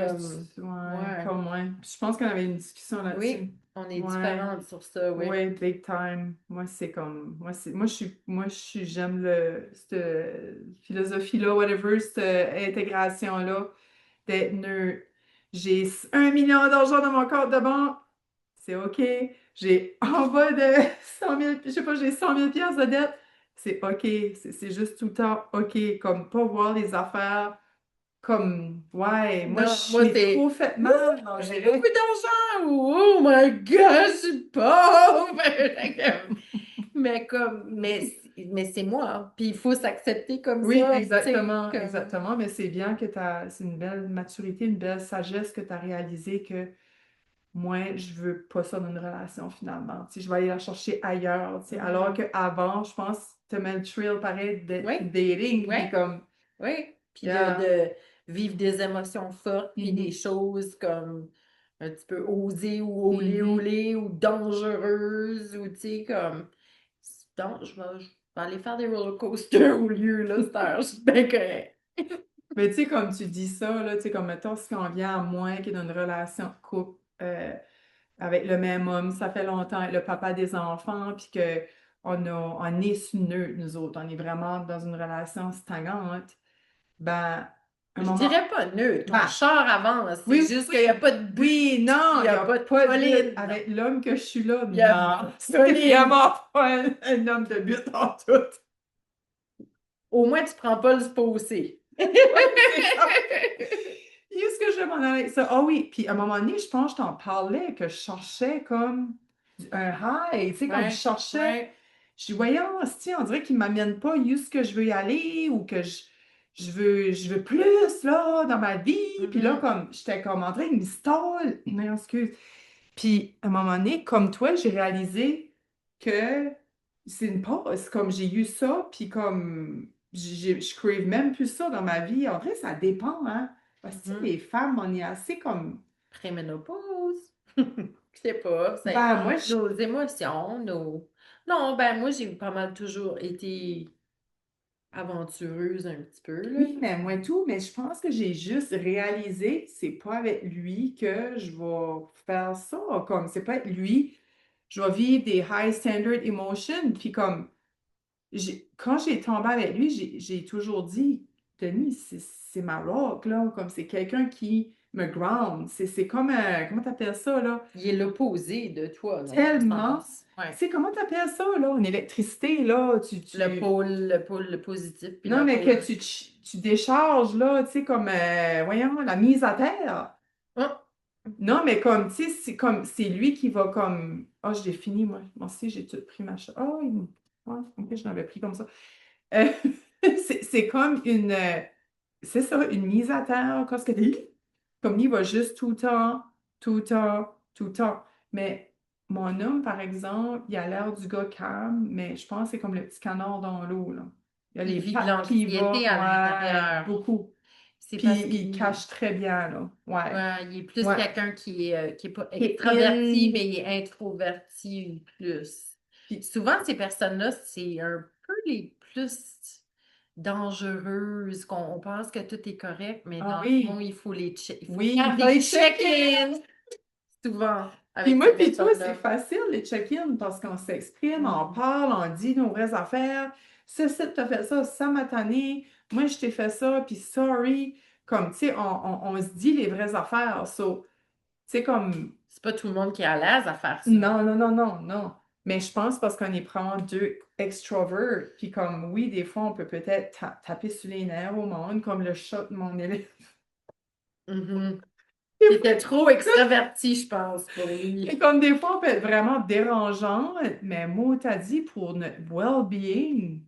Ouais, ouais, comme moi. Je pense qu'on avait une discussion oui, là-dessus. on est Ouais, différentes sur ça, oui. ouais, big time. Moi, c'est comme, j'aime cette philosophie-là, whatever, cette intégration-là, d'être neutre. J'ai 1 million d'argent dans mon compte de banque, c'est OK. J'ai en bas de 100 000, je sais pas, j'ai 100 000 de dette, c'est OK. C'est juste tout le temps OK. Comme pas voir les affaires comme, ouais, moi, Non, je moi, l'ai c'est trop fait Ouh, mal, on j'ai beaucoup dirait. d'argent! Ou oh my god, je suis pauvre! Mais c'est moi, hein. Puis il faut s'accepter comme Oui, ça, tu sais, exactement, comme. exactement. Mais c'est bien que c'est une belle maturité, une belle sagesse que tu as réalisé que moi, je veux pas ça dans une relation finalement. Tu sais, je vais aller la chercher ailleurs. Tu sais. Alors Mhm. qu'avant, je pense, tu mets le thrill pareil de Oui, dating, puis oui. comme, Oui, puis yeah. de vivre des émotions fortes, puis des Mhm, choses comme un petit peu osées ou olé mhm. olé ou dangereuses ou tu sais comme donc je vais aller faire des roller coasters au lieu là, c'est je suis bien correct. Mais tu sais, comme tu dis ça, là, tu sais, comme mettons, si on vient à moi qui est dans une relation de couple avec le même homme, ça fait longtemps, le papa des enfants, puis que on est sur neutre, nous autres, on est vraiment dans une relation stagnante, ben, un Je moment, dirais pas neutre, ton ben, char avance, c'est oui, juste qu'il n'y a pas de but, oui, il non, n'y il n'y a a pas de pas de but. Pauline, Avec l'homme que je suis là, il y a non, c'est Pauline. vraiment pas un homme de but en tout. Au moins tu prends pas le spossé. Oui, c'est ça. Est-ce que je m'en allais avec ça? Ah oui, puis à un moment donné, je pense que je t'en parlais, que je cherchais comme un high, tu sais, comme je Ouais, cherchais, ouais. je dis, voyons, hostie, on dirait qu'il ne m'amène pas où ce que je veux y aller ou que je veux plus, là, dans ma vie. Puis là, Mhm, comme, j'étais comme en train de me stall. Non, excuse. Puis à un moment donné, comme toi, j'ai réalisé que c'est une pause. Comme j'ai eu ça, puis comme je crave même plus ça dans ma vie. En vrai, ça dépend, hein. Parce que mhm. les femmes, on est assez comme. Préménopause. Je sais pas, c'est Ben, moi, nos émotions, nos. Non, ben moi j'ai pas mal toujours été aventureuse un petit peu, là. oui, mais moi tout, mais je pense que j'ai juste réalisé, c'est pas avec lui que je vais faire ça. Comme, c'est pas avec lui, je vais vivre des high standard emotions, puis comme. Quand j'ai tombé avec lui, j'ai toujours dit, Denis, c'est ma rock, là, comme c'est quelqu'un qui me ground. C'est comme, comment t'appelles ça, là? Il est l'opposé de toi, dans un Tellement, sens. Ouais. c'est comment t'appelles ça, là? Une électricité, là, Le pôle positif, puis non, le mais que pôle. tu décharges, là, tu sais, comme, voyons, la mise à terre. Ah! Non, mais comme, tu sais, c'est lui qui va comme, oh, je l'ai fini, moi. Moi aussi, j'ai tout pris ma chose. Oh, ouais, ok, je l'avais pris comme ça. Euh, c'est comme c'est ça, une mise à terre, qu'est-ce que tu comme lui, il va juste tout le temps, tout le temps, tout le temps. Mais mon homme, par exemple, il a l'air du gars calme, mais je pense que c'est comme le petit canard dans l'eau, là. Il a Il les vit de pattes qui vont, l'anxiété à ouais, l'intérieur. beaucoup. C'est Puis parce il qu'il cache très bien, là. Ouais, ouais, il est plus ouais. quelqu'un qui est pas Et extraverti, mais il est introverti plus. puis, Souvent, ces personnes-là, c'est un peu les plus. dangereuses, qu'on pense que tout est correct, mais Ah dans le fond, oui, il faut oui, faire il des fallait checker. check-ins souvent Puis avec moi, ces puis toi, c'est personnes-là. facile les check-in parce qu'on s'exprime, on Mm. parle, on dit nos vraies affaires. Ce site t'a fait ça m'a tanné. Moi, je t'ai fait ça, puis sorry. Comme, tu sais, on se dit les vraies affaires. So, tu sais, comme, C'est pas tout le monde qui est à l'aise à faire ça. non, non, non, non, non. Mais je pense parce qu'on est probablement deux extroverts, puis comme, oui, des fois, on peut peut-être taper sur les nerfs au monde, comme le chat de mon élève. Mhm. Il était trop extraverti, je pense, pour Et lui. comme des fois, on peut être vraiment dérangeant, mais moi, t'as dit, pour notre well-being,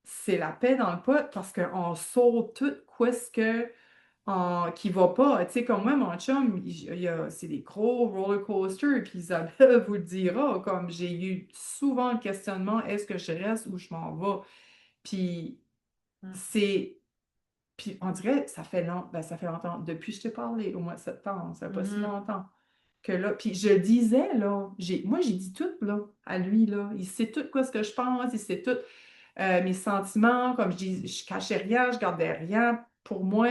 c'est la paix dans le pot parce qu'on saute tout quoi ce que, qui va pas. Tu sais, comme moi, mon chum, c'est des gros roller coasters, puis Isabelle vous le dira, comme j'ai eu souvent le questionnement, est-ce que je reste ou je m'en vais? Puis Mm. c'est, puis on dirait, ça fait longtemps, depuis que je t'ai parlé, au mois de septembre, ça fait pas si Mhm. longtemps que là, puis je disais, là, moi, j'ai dit tout, là, à lui, là. Il sait tout quoi ce que je pense, il sait tout mes sentiments, comme je dis, je cachais rien, je gardais rien pour moi.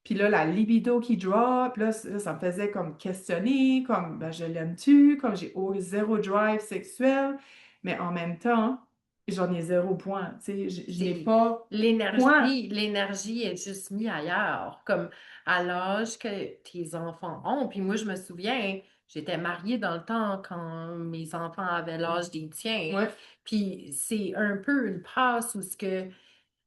Puis là, la libido qui drop, là, ça me faisait comme questionner, comme, ben, je l'aime-tu, comme j'ai zéro drive sexuel, mais en même temps, j'en ai zéro point, tu sais, je n'ai C'est pas point. l'énergie est juste mise ailleurs, comme à l'âge que tes enfants ont. Puis moi, je me souviens, j'étais mariée dans le temps quand mes enfants avaient l'âge des tiens. Ouais. Puis c'est un peu une passe où ce que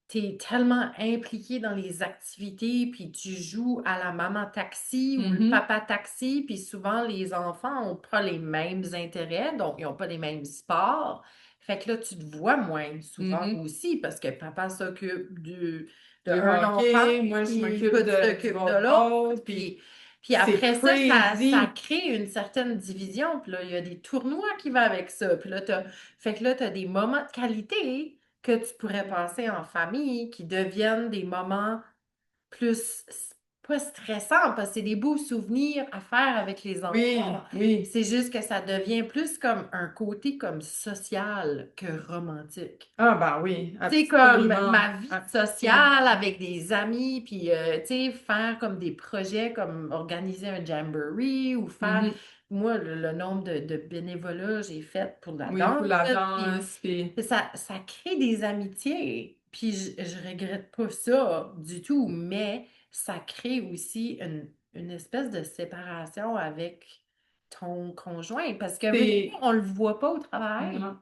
tu es tellement impliqué dans les activités, puis tu joues à la maman taxi ou le Mhm. papa taxi, puis souvent les enfants n'ont pas les mêmes intérêts, donc ils n'ont pas les mêmes sports. Fait que là, tu te vois moins souvent Mhm. aussi parce que papa s'occupe de Du un enfant, hockey, moi, je puis m'occupe toi, tu du t'occupes de l'autre. volleyball, puis Puis c'est après ça, ça crazy. crée une certaine division. Puis là, il y a des tournois qui vont avec ça. Puis là, fait que là, tu as des moments de qualité que tu pourrais passer en famille qui deviennent des moments plus, pas stressants, parce que c'est des beaux souvenirs à faire avec les enfants. Oui, oui. C'est juste que ça devient plus comme un côté comme social que romantique. Ah, ben oui, Tu sais, comme absolument. ma vie Absolument. sociale avec des amis, puis, tu sais, faire comme des projets, comme organiser un jamboree ou faire, Mhm. moi, le nombre de bénévolats j'ai fait pour la Oui, pour danse, la puis danse, puis ça crée des amitiés, puis je regrette pas ça du tout, mais ça crée aussi une espèce de séparation avec ton conjoint, parce que veux, c'est... on le voit pas au travail. Non,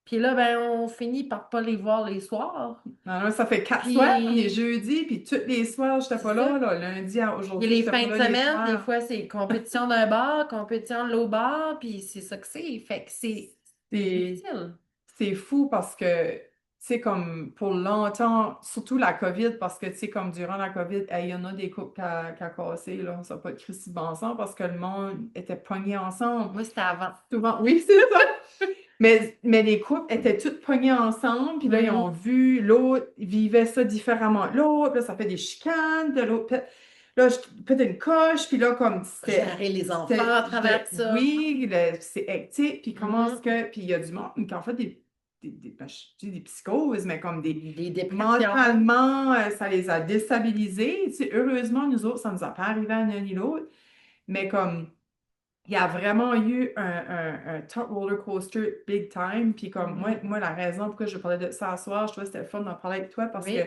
Puis là, ben, on finit par pas les voir les soirs. non, non, ça fait 4 soirs, on est Puis, jeudi, puis tous les soirs, j'étais c'est pas ça. là, là. Lundi à Il y a aujourd'hui, les j'étais pas fins de là les semaine, des soirs. fois, c'est compétition d'un bar, compétition de l'autre bar, puis c'est ça que c'est. Fait que c'est C'est difficile. c'est fou parce que, tu sais, comme pour longtemps, surtout la COVID, parce que, tu sais, comme durant la COVID, hey, il y en a des couples qui a cassé, là, ça n'a pas de Christy bon sens parce que le monde était pogné ensemble. Moi, c'était avant. Souvent, oui, c'est ça. Mais les couples étaient tous pognés ensemble, puis là, ils ont Mhm. vu l'autre vivait ça différemment de l'autre, puis là, ça fait des chicanes, puis l'autre, là, je pète une coche, puis là, comme Gérer les enfants à travers ça. oui, c'est hectique, puis comment est-ce Mhm. que, puis il y a du monde qui en fait ben, je dis des psychoses, mais comme Des dépressions. mentalement, ça les a déstabilisés. Tu sais, heureusement, nous autres, ça nous a pas arrivé à l'un ni l'autre, mais comme il y a vraiment eu un top roller coaster big time. Puis comme Mhm. moi, la raison pourquoi je parlais de ça ce soir, je trouvais que c'était le fun d'en parler avec toi parce que Oui.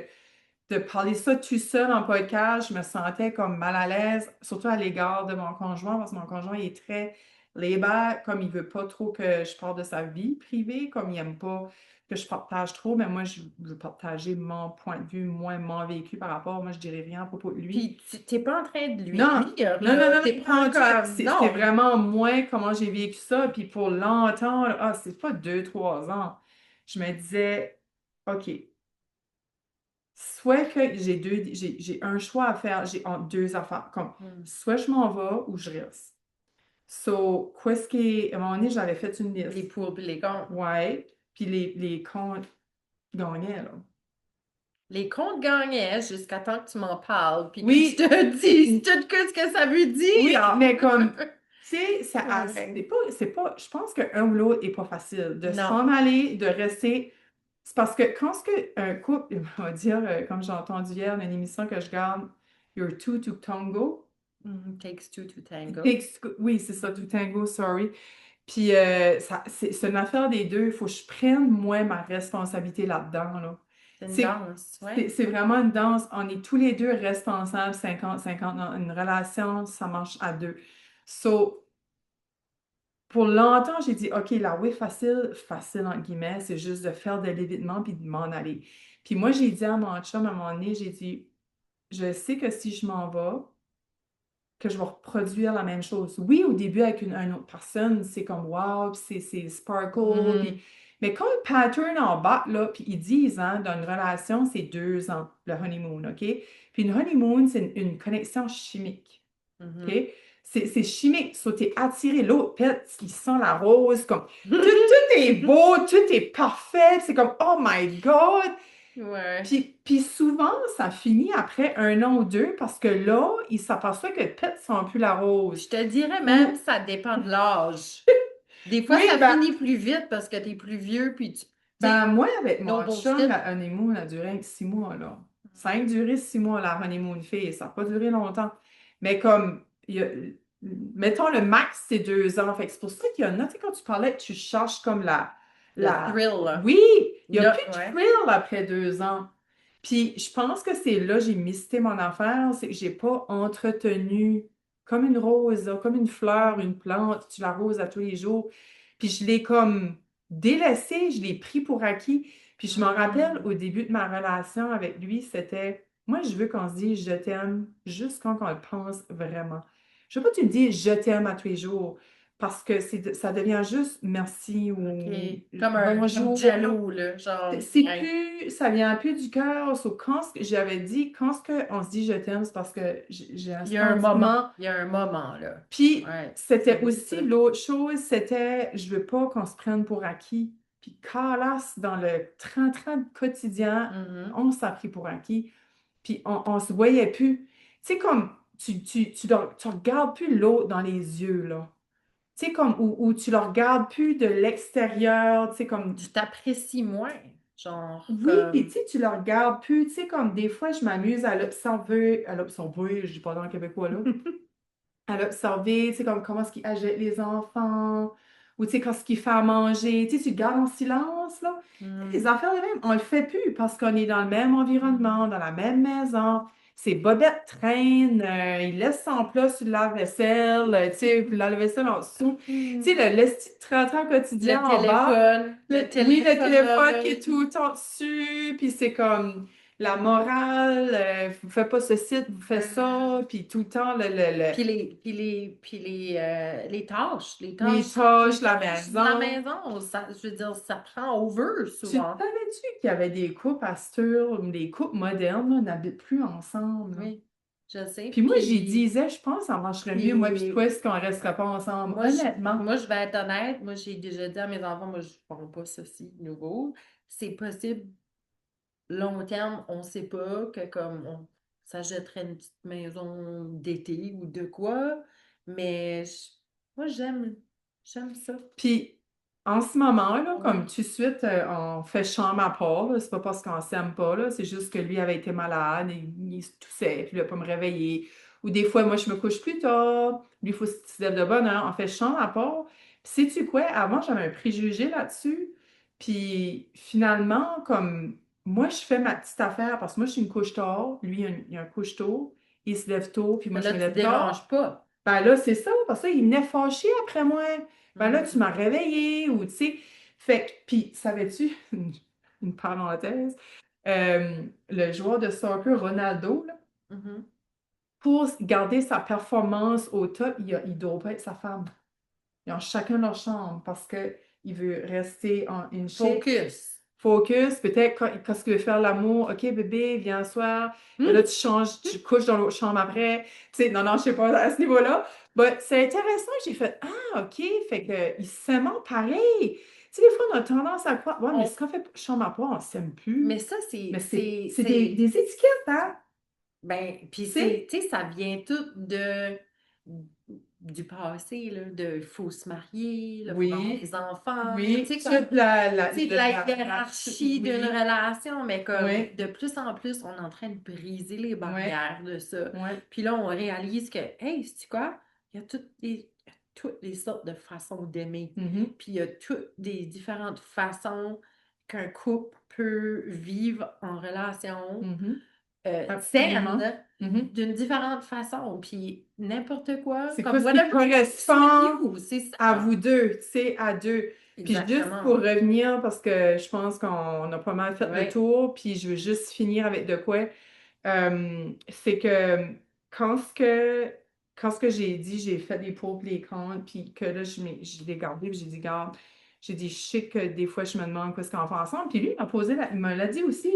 de parler ça tout seul en podcast, je me sentais comme mal à l'aise, surtout à l'égard de mon conjoint, parce que mon conjoint il est très laid-back, comme il veut pas trop que je parle de sa vie privée, comme il aime pas que je partage trop, mais moi, je veux partager mon point de vue, moi, mon vécu par rapport, moi, je dirais rien à propos de lui. Puis, tu t'es pas en train de lui Non, dire, non, non, là. non, T'es non, pas pas en tout. comme, C'est non. vraiment moi, comment j'ai vécu ça. Puis pour longtemps, là, c'est pas 2, 3 ans. Je me disais, OK, soit que j'ai un choix à faire, j'ai entre deux affaires. Comme, Hmm. soit je m'en vais ou je reste. So, qu'est-ce qui est. À un moment donné, j'avais fait une Les liste. pour puis les contre. Ouais. Puis les comptes gagnaient, là. Les comptes gagnaient jusqu'à temps que tu m'en parles, puis que je Oui, te dise tout ce que ça veut oui, dire. mais comme, tu sais, Ouais. je pense qu'un ou l'autre est pas facile. De s'en Non. aller, de rester. C'est parce que quand ce que un couple, on va dire, comme j'ai entendu hier dans une émission que je regarde, You're two to tango. Takes two to tango. Oui, c'est ça, to tango, sorry. Puis c'est une affaire des deux. Il faut que je prenne, moi, ma responsabilité là-dedans, là. C'est une C'est danse, ouais. c'est vraiment une danse. On est tous les deux responsables, 50-50 dans une relation, ça marche à deux. So, pour longtemps, j'ai dit, OK, la way facile, facile entre guillemets, c'est juste de faire de l'évitement puis de m'en aller. Puis moi, j'ai dit à mon chum à un moment donné, j'ai dit, je sais que si je m'en vais, que je vais reproduire la même chose. Oui, au début, avec une autre personne, c'est comme wow, puis c'est sparkle. Mais quand le pattern en bas, là, puis ils disent, hein, dans une relation, c'est 2 ans, le honeymoon, OK? Puis une honeymoon, c'est une connexion chimique, OK? C'est chimique, so t'es attiré, l'autre pète, il sent la rose, comme tout est beau, tout est parfait, c'est comme oh my God! Ouais. Puis souvent, ça finit après 1 an ou 2 parce que là, ils s'aperçoivent que peut-être sent plus la rose. Je te dirais même, ça dépend de l'âge. Des fois, Oui, ça finit plus vite parce que t'es plus vieux, puis tu sais, moi, avec no mon chum, bullshit. la honeymoon a duré 6 mois, là. Ça a duré 6 mois, la honeymoon fille. Ça n'a pas duré longtemps. Mais comme, mettons, le max, c'est 2 ans. Fait que c'est pour ça qu'il y en a, tu sais, quand tu parlais, tu cherches comme Le thrill, là. Oui, il n'y a plus de Ouais. thrill après 2 ans. Puis je pense que c'est là que j'ai misté mon affaire, c'est que j'ai pas entretenu comme une rose, là, comme une fleur, une plante, tu l'arroses à tous les jours. Puis je l'ai comme délaissé, je l'ai pris pour acquis. Puis je m'en rappelle au début de ma relation avec lui, c'était, moi je veux qu'on se dise je t'aime juste quand on le pense vraiment. Je veux pas que tu me dises je t'aime à tous les jours parce que ça devient juste merci OK. ou Comme bonjour. jaloux, là. Genre, C'est ouais. plus, ça vient plus du cœur. So, j'avais dit, quand on se dit je t'aime, c'est parce que j'ai un Il y a un moment. sentiment. Il y a un moment, là. Puis, Ouais. C'est c'était beau, ça. aussi l'autre chose, c'était, je veux pas qu'on se prenne pour acquis. Puis, calasse, dans le train-train quotidien, on s'est pris pour acquis. Puis, on se voyait plus. Tu sais, comme, tu regardes plus l'autre dans les yeux, là. Tu sais, comme, ou tu le regardes plus de l'extérieur, tu sais, comme, Tu t'apprécies moins. Genre, oui, puis tu comme. sais, tu le regardes plus, tu sais, comme des fois, je m'amuse à l'observer, je dis pas dans le québécois, là, à l'observer, tu sais, comme comment est-ce qu'il agite les enfants, ou tu sais, quand ce qu'il fait à manger, tu sais, tu le gardes en silence, là. Tu sais, les affaires de même, on le fait plus parce qu'on est dans le même environnement, dans la même maison. Ses bobettes traînent, il laisse son plat sur le lave-vaisselle, tu sais, le lave-vaisselle en dessous. Tu sais, le petit trottoir quotidien Le en bas. téléphone. Le Oui, le téléphone téléphone qui est mobile. tout le temps dessus, puis c'est comme la morale, vous faites pas ceci, vous faites ça, puis tout le temps Les tâches. Les les tâches. tâches, Les la tâches de la maison. maison. Ça, je veux dire, ça prend over Tu souvent. savais-tu qu'il y avait des couples à cette heure, des couples modernes, là, n'habitent plus ensemble, là? Oui, je sais. Puis moi, j'y disais, je pense, ça marcherait mieux, moi, puis toi, Puis est-ce qu'on resterait pas ensemble? moi, Honnêtement. moi, je vais être honnête. Moi, j'ai déjà dit à mes enfants, moi, je ne prends pas ceci nouveau. C'est possible, long terme, on ne sait pas que comme on s'achèterait une petite maison d'été ou de quoi. Mais moi, j'aime ça. Puis en ce moment, là, comme Ouais. tout de suite, on fait chambre à part, là. C'est pas parce qu'on s'aime pas, là. C'est juste que lui avait été malade, et il se toussait, puis il a pas me réveiller. Ou des fois, moi, je me couche plus tard. Lui, il faut se lève de bonne heure. On fait chambre à part. Puis sais-tu quoi? Avant, j'avais un préjugé là-dessus. Puis finalement, comme moi, je fais ma petite affaire parce que moi, je suis une couche tard. Lui, il a un couche tôt. Il se lève tôt, puis moi, Mais je là, me tu ne lève déranges tard. pas. Ben là, c'est ça, parce que il venait fâché après moi. Ben là, tu Mhm. m'as réveillé, ou tu sais. Fait que, puis, savais-tu, une parenthèse, le joueur de soccer Ronaldo, là, Mhm. pour garder sa performance au top, il doit pas être sa femme. Ils ont chacun leur chambre parce qu'il veut rester en in shape. Focus. Focus, peut-être quand tu veux faire l'amour, OK, bébé, viens soir. Et là, Hmm? tu changes, tu couches dans l'autre chambre après. Tu sais, non, non, je sais pas à ce niveau-là. But c'est intéressant, j'ai fait, ah, OK, fait qu'ils s'aiment pareil. Tu sais, des fois, on a tendance à croire, ouais, mais On- ce qu'on fait chambre à part, on s'aime Mais plus. ça, Mais c'est, c'est c'est, c'est des, c'est, des étiquettes, hein? ben, puis Tu sais? tu sais, ça vient tout de, du passé, là, de il faut se marier, il faut avoir Oui, des enfants, tu oui, sais, comme, toute la, tu sais, de la hiérarchie d'une oui, relation, mais comme oui, de plus en plus, on est en train de briser les oui, barrières de ça. oui. Puis là, on réalise que, hey, sais-tu quoi? Il y a toutes les sortes de façons d'aimer. Mhm, Puis il y a toutes des différentes façons qu'un couple peut vivre en relation mhm, absolument. saine Mhm. d'une différente façon. Puis n'importe quoi, C'est quoi comme ce qui whatever works with correspond you, c'est à ça. vous deux, tu sais, à deux. Puis juste pour Exactement. revenir, parce que je pense qu'on a pas mal fait le Oui. tour, puis je veux juste finir avec de quoi. C'est que quand ce que, quand ce que j'ai dit, j'ai fait des pour et des contre, puis que là, je l'ai gardé, puis j'ai dit, garde, j'ai dit, je sais que des fois, je me demande qu'est-ce qu'on fait ensemble. Puis lui, il me l'a dit aussi.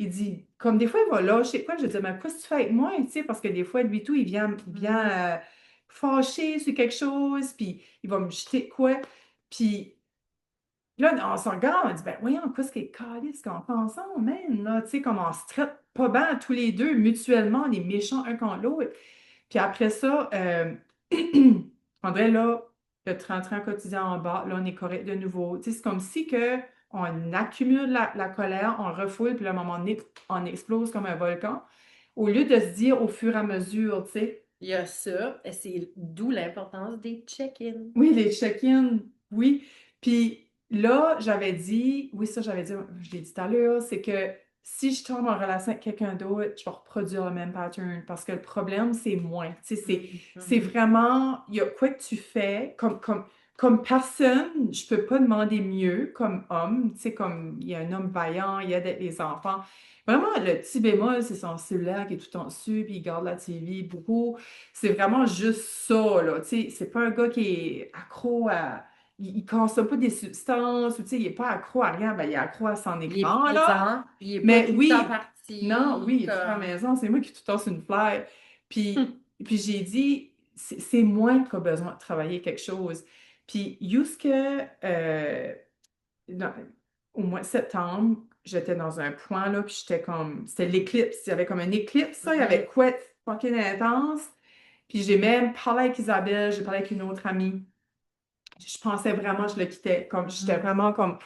Il dit, comme des fois, il va lâcher quoi? Je dis, mais qu'est-ce que tu fais avec moi? Tu sais, parce que des fois, lui, tout, il vient fâché sur quelque chose, puis il va me jeter quoi? Puis là, on se regarde, on dit, ben voyons, qu'est-ce qu'il ce qu'on fait ensemble, man, là, tu sais, comme on se traite pas bien tous les deux, mutuellement, on est méchants un contre l'autre. Puis après ça, André, là, le 30 ans quotidien en bas, là, on est correct de nouveau. Tu sais, c'est comme si que on accumule la colère, on refoule, puis là, à un moment donné, on explose comme un volcan. Au lieu de se dire au fur et à mesure, tu sais, Il y a ça, et c'est d'où l'importance des check-ins. oui, les check-ins, oui. Puis là, j'avais dit, oui, ça, j'avais dit, je l'ai dit tout à l'heure, c'est que si je tombe en relation avec quelqu'un d'autre, je vais reproduire le même pattern parce que le problème, c'est moi. Tu sais, c'est Mhm. vraiment, il y a quoi que tu fais comme personne, je peux pas demander mieux comme homme. Tu sais, comme il y a un homme vaillant, il aide les enfants. Vraiment, le petit bémol, c'est son cellulaire qui est tout en dessus, puis il garde la TV beaucoup. C'est vraiment juste ça, là. Tu sais, c'est pas un gars qui est accro à. Il consomme pas des substances, ou tu sais, il est pas accro à rien. Ben, il est accro à son Il est écran, là. présent, puis il est pas Mais tout le temps oui, non, oui, parti, il est tout à la comme... maison. C'est moi qui tout le temps sur une flyer. Puis j'ai dit, c'est moi qui a besoin de travailler quelque chose. Puis, jusque, dans- au mois de septembre, j'étais dans un point, là, puis j'étais comme. C'était l'éclipse. Il y avait comme un éclipse, ça. Il y avait Mhm. quoi de fucking intense. Puis j'ai même parlé avec Isabelle, j'ai parlé avec une autre amie. Je pensais vraiment que je le quittais. Comme j'étais Mhm. vraiment comme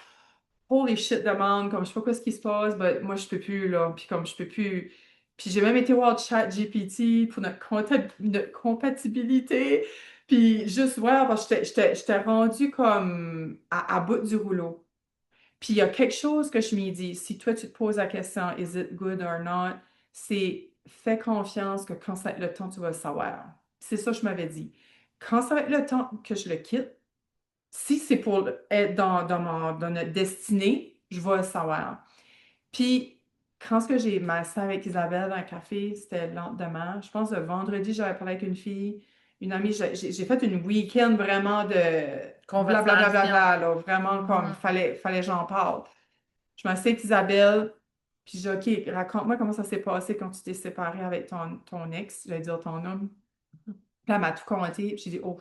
holy shit demande, comme je sais pas quoi ce qui se passe, mais moi je peux plus là. Puis comme je peux plus. Puis j'ai même été voir ChatGPT pour notre compatibilité. Puis juste voir, parce que j'étais rendue comme à bout du rouleau. Puis il y a quelque chose que je m'y dis, si toi tu te poses la question, is it good or not, c'est fais confiance que quand ça va être le temps, tu vas le savoir. C'est ça que je m'avais dit. Quand ça va être le temps que je le quitte, si c'est pour être dans notre destinée, je vais le savoir. Puis quand ce que j'ai massé avec Isabelle dans un café, c'était le lendemain. Je pense le vendredi, j'avais parlé avec une fille, une amie, j'ai fait une week-end vraiment de blablabla, bla, bla, Conversation. bla, là, vraiment comme Mhm. fallait que j'en parle. Je m'assieds avec Isabelle, puis j'ai dit, OK, raconte-moi comment ça s'est passé quand tu t'es séparée avec ton ex, j'allais dire ton homme. Puis elle m'a tout conté, puis j'ai dit, oh,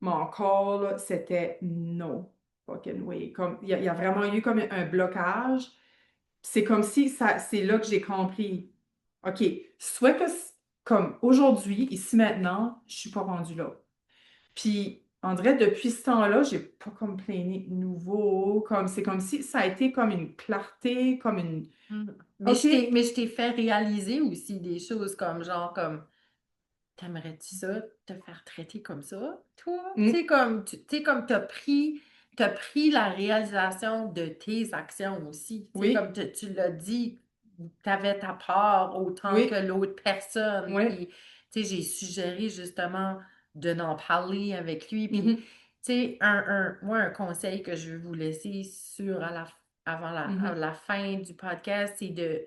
mon corps, là, c'était no fucking way. Comme, il y a vraiment eu comme un blocage. C'est comme si c'est là que j'ai compris. OK, soit que, comme aujourd'hui, ici maintenant, je suis pas rendue là. Puis, on dirait, depuis ce temps-là, j'ai pas comme plaigné de nouveau. Comme, c'est comme si ça a été comme une clarté, comme une. Mhm. OK. Mais je t'ai fait réaliser aussi des choses comme genre comme t'aimerais-tu ça, te faire traiter comme ça, toi? Tu Mm, sais, comme t'as pris la réalisation de tes actions aussi. Tu sais, oui, comme tu l'as dit, t'avais ta part autant que oui, l'autre personne. oui. Puis, tu sais, j'ai suggéré justement de n'en parler avec lui. Puis, Mhm, tu sais, moi, un conseil que je veux vous laisser avant à mhm. la fin du podcast, c'est de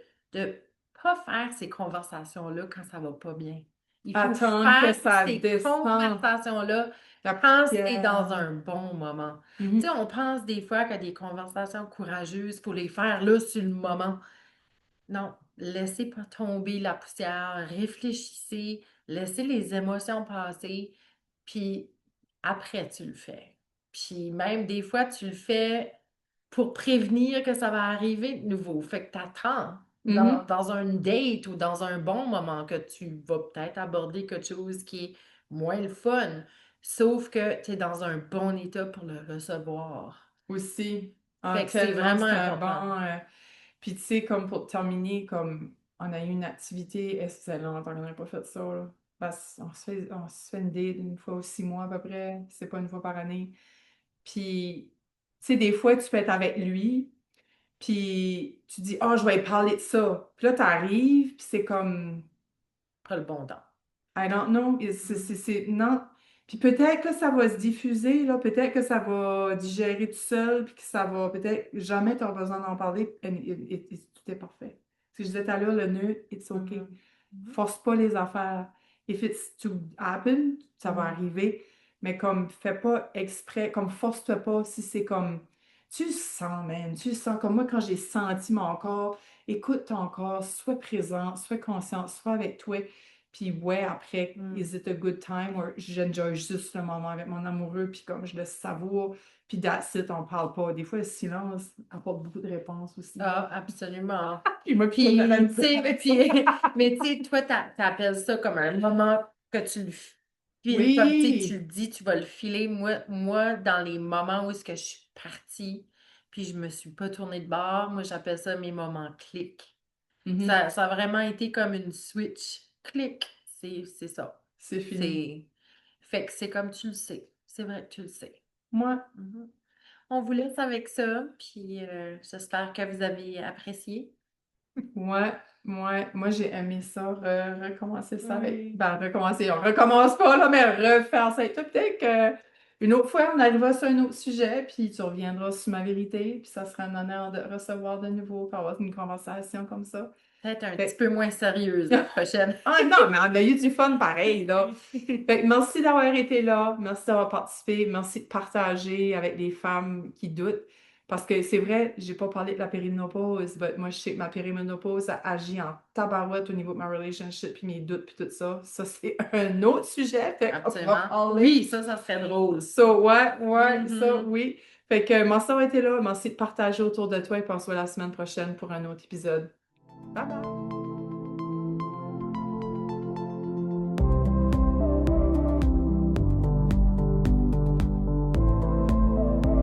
pas faire ces conversations-là quand ça va pas bien. Il faut Attendre que faire ça ces descende conversations-là la quand c'est dans poussière. un bon moment. Tu sais, Mhm, on pense des fois que des conversations courageuses, pour les faire là sur le moment. Non, laissez pas tomber la poussière, réfléchissez, laissez les émotions passer, puis après tu le fais. Puis même des fois, tu le fais pour prévenir que ça va arriver de nouveau. Fait que t'attends mhm. dans un date ou dans un bon moment que tu vas peut-être aborder quelque chose qui est moins le fun. Sauf que tu es dans un bon état pour le recevoir. Aussi. Ah, Fait que c'est tellement, vraiment c'est un important. bon. Puis tu sais, comme pour terminer, comme on a eu une activité, est-ce que ça fait longtemps qu'on n'a pas fait ça, là? Parce qu'on se fait une date une fois aux 6 mois à peu près, c'est pas une fois par année. Puis, tu sais, des fois, tu peux être avec lui, puis tu dis, oh, je vais lui parler de ça. Puis là, t'arrives, puis c'est comme, Pas le bon temps. I don't know. Non. Puis peut-être que ça va se diffuser, là. Peut-être que ça va digérer tout seul, puis que ça va peut-être jamais t'as besoin d'en parler. Tout est parfait. Si je disais tout à l'heure, le nœud, it's okay. Force pas les affaires. If it's to happen, ça va arriver. Mais comme, fais pas exprès, comme, force-toi pas si c'est comme, tu le sens, man. Tu le sens. Comme moi, quand j'ai senti mon corps, écoute ton corps, sois présent, sois conscient, sois avec toi. Puis ouais, après, is it a good time? Or j'enjoy juste le moment avec mon amoureux, puis comme je le savoure, puis that's it, on parle pas. Des fois, le silence apporte beaucoup de réponses aussi. Ah, absolument. Puis moi, Puis, j'aurais tu dit- sais, mais tu sais, toi, t'appelles ça comme un moment que tu le puis comme tu sais, tu Oui! le dis, tu vas le filer. Moi, dans les moments où est-ce que je suis partie, puis je me suis pas tournée de bord, moi, j'appelle ça mes moments clics. Mhm. Ça a vraiment été comme une switch. Clic. C'est ça. C'est fini. C'est. Fait que c'est comme tu le sais. C'est vrai que tu le sais. Moi, Mhm. On vous laisse avec ça, puis j'espère que vous avez apprécié. ouais, moi j'ai aimé ça, recommencer ça avec. Oui. Ben, recommencer, on recommence pas là, mais refaire ça. Et tout, peut-être qu'une autre fois, on arrivera sur un autre sujet, puis tu reviendras sur ma vérité, puis ça sera un honneur de recevoir de nouveau, pour avoir une conversation comme ça. Peut-être un petit Fait- peu moins sérieuse la prochaine. Ah non, mais on a eu du fun pareil, là. Fait que merci d'avoir été là, merci d'avoir participé, merci de partager avec les femmes qui doutent. Parce que c'est vrai, j'ai pas parlé de la périménopause, mais moi je sais que ma périménopause a agi en tabarouette au niveau de ma relationship, puis mes doutes, puis tout ça. Ça, c'est un autre sujet, fait qu'on va Absolument. parler. Oui, ça serait drôle. So, ouais, ça, Mhm. oui. Fait que merci d'avoir été là, merci de partager autour de toi, et puis on se voit la semaine prochaine pour un autre épisode. Bye bye!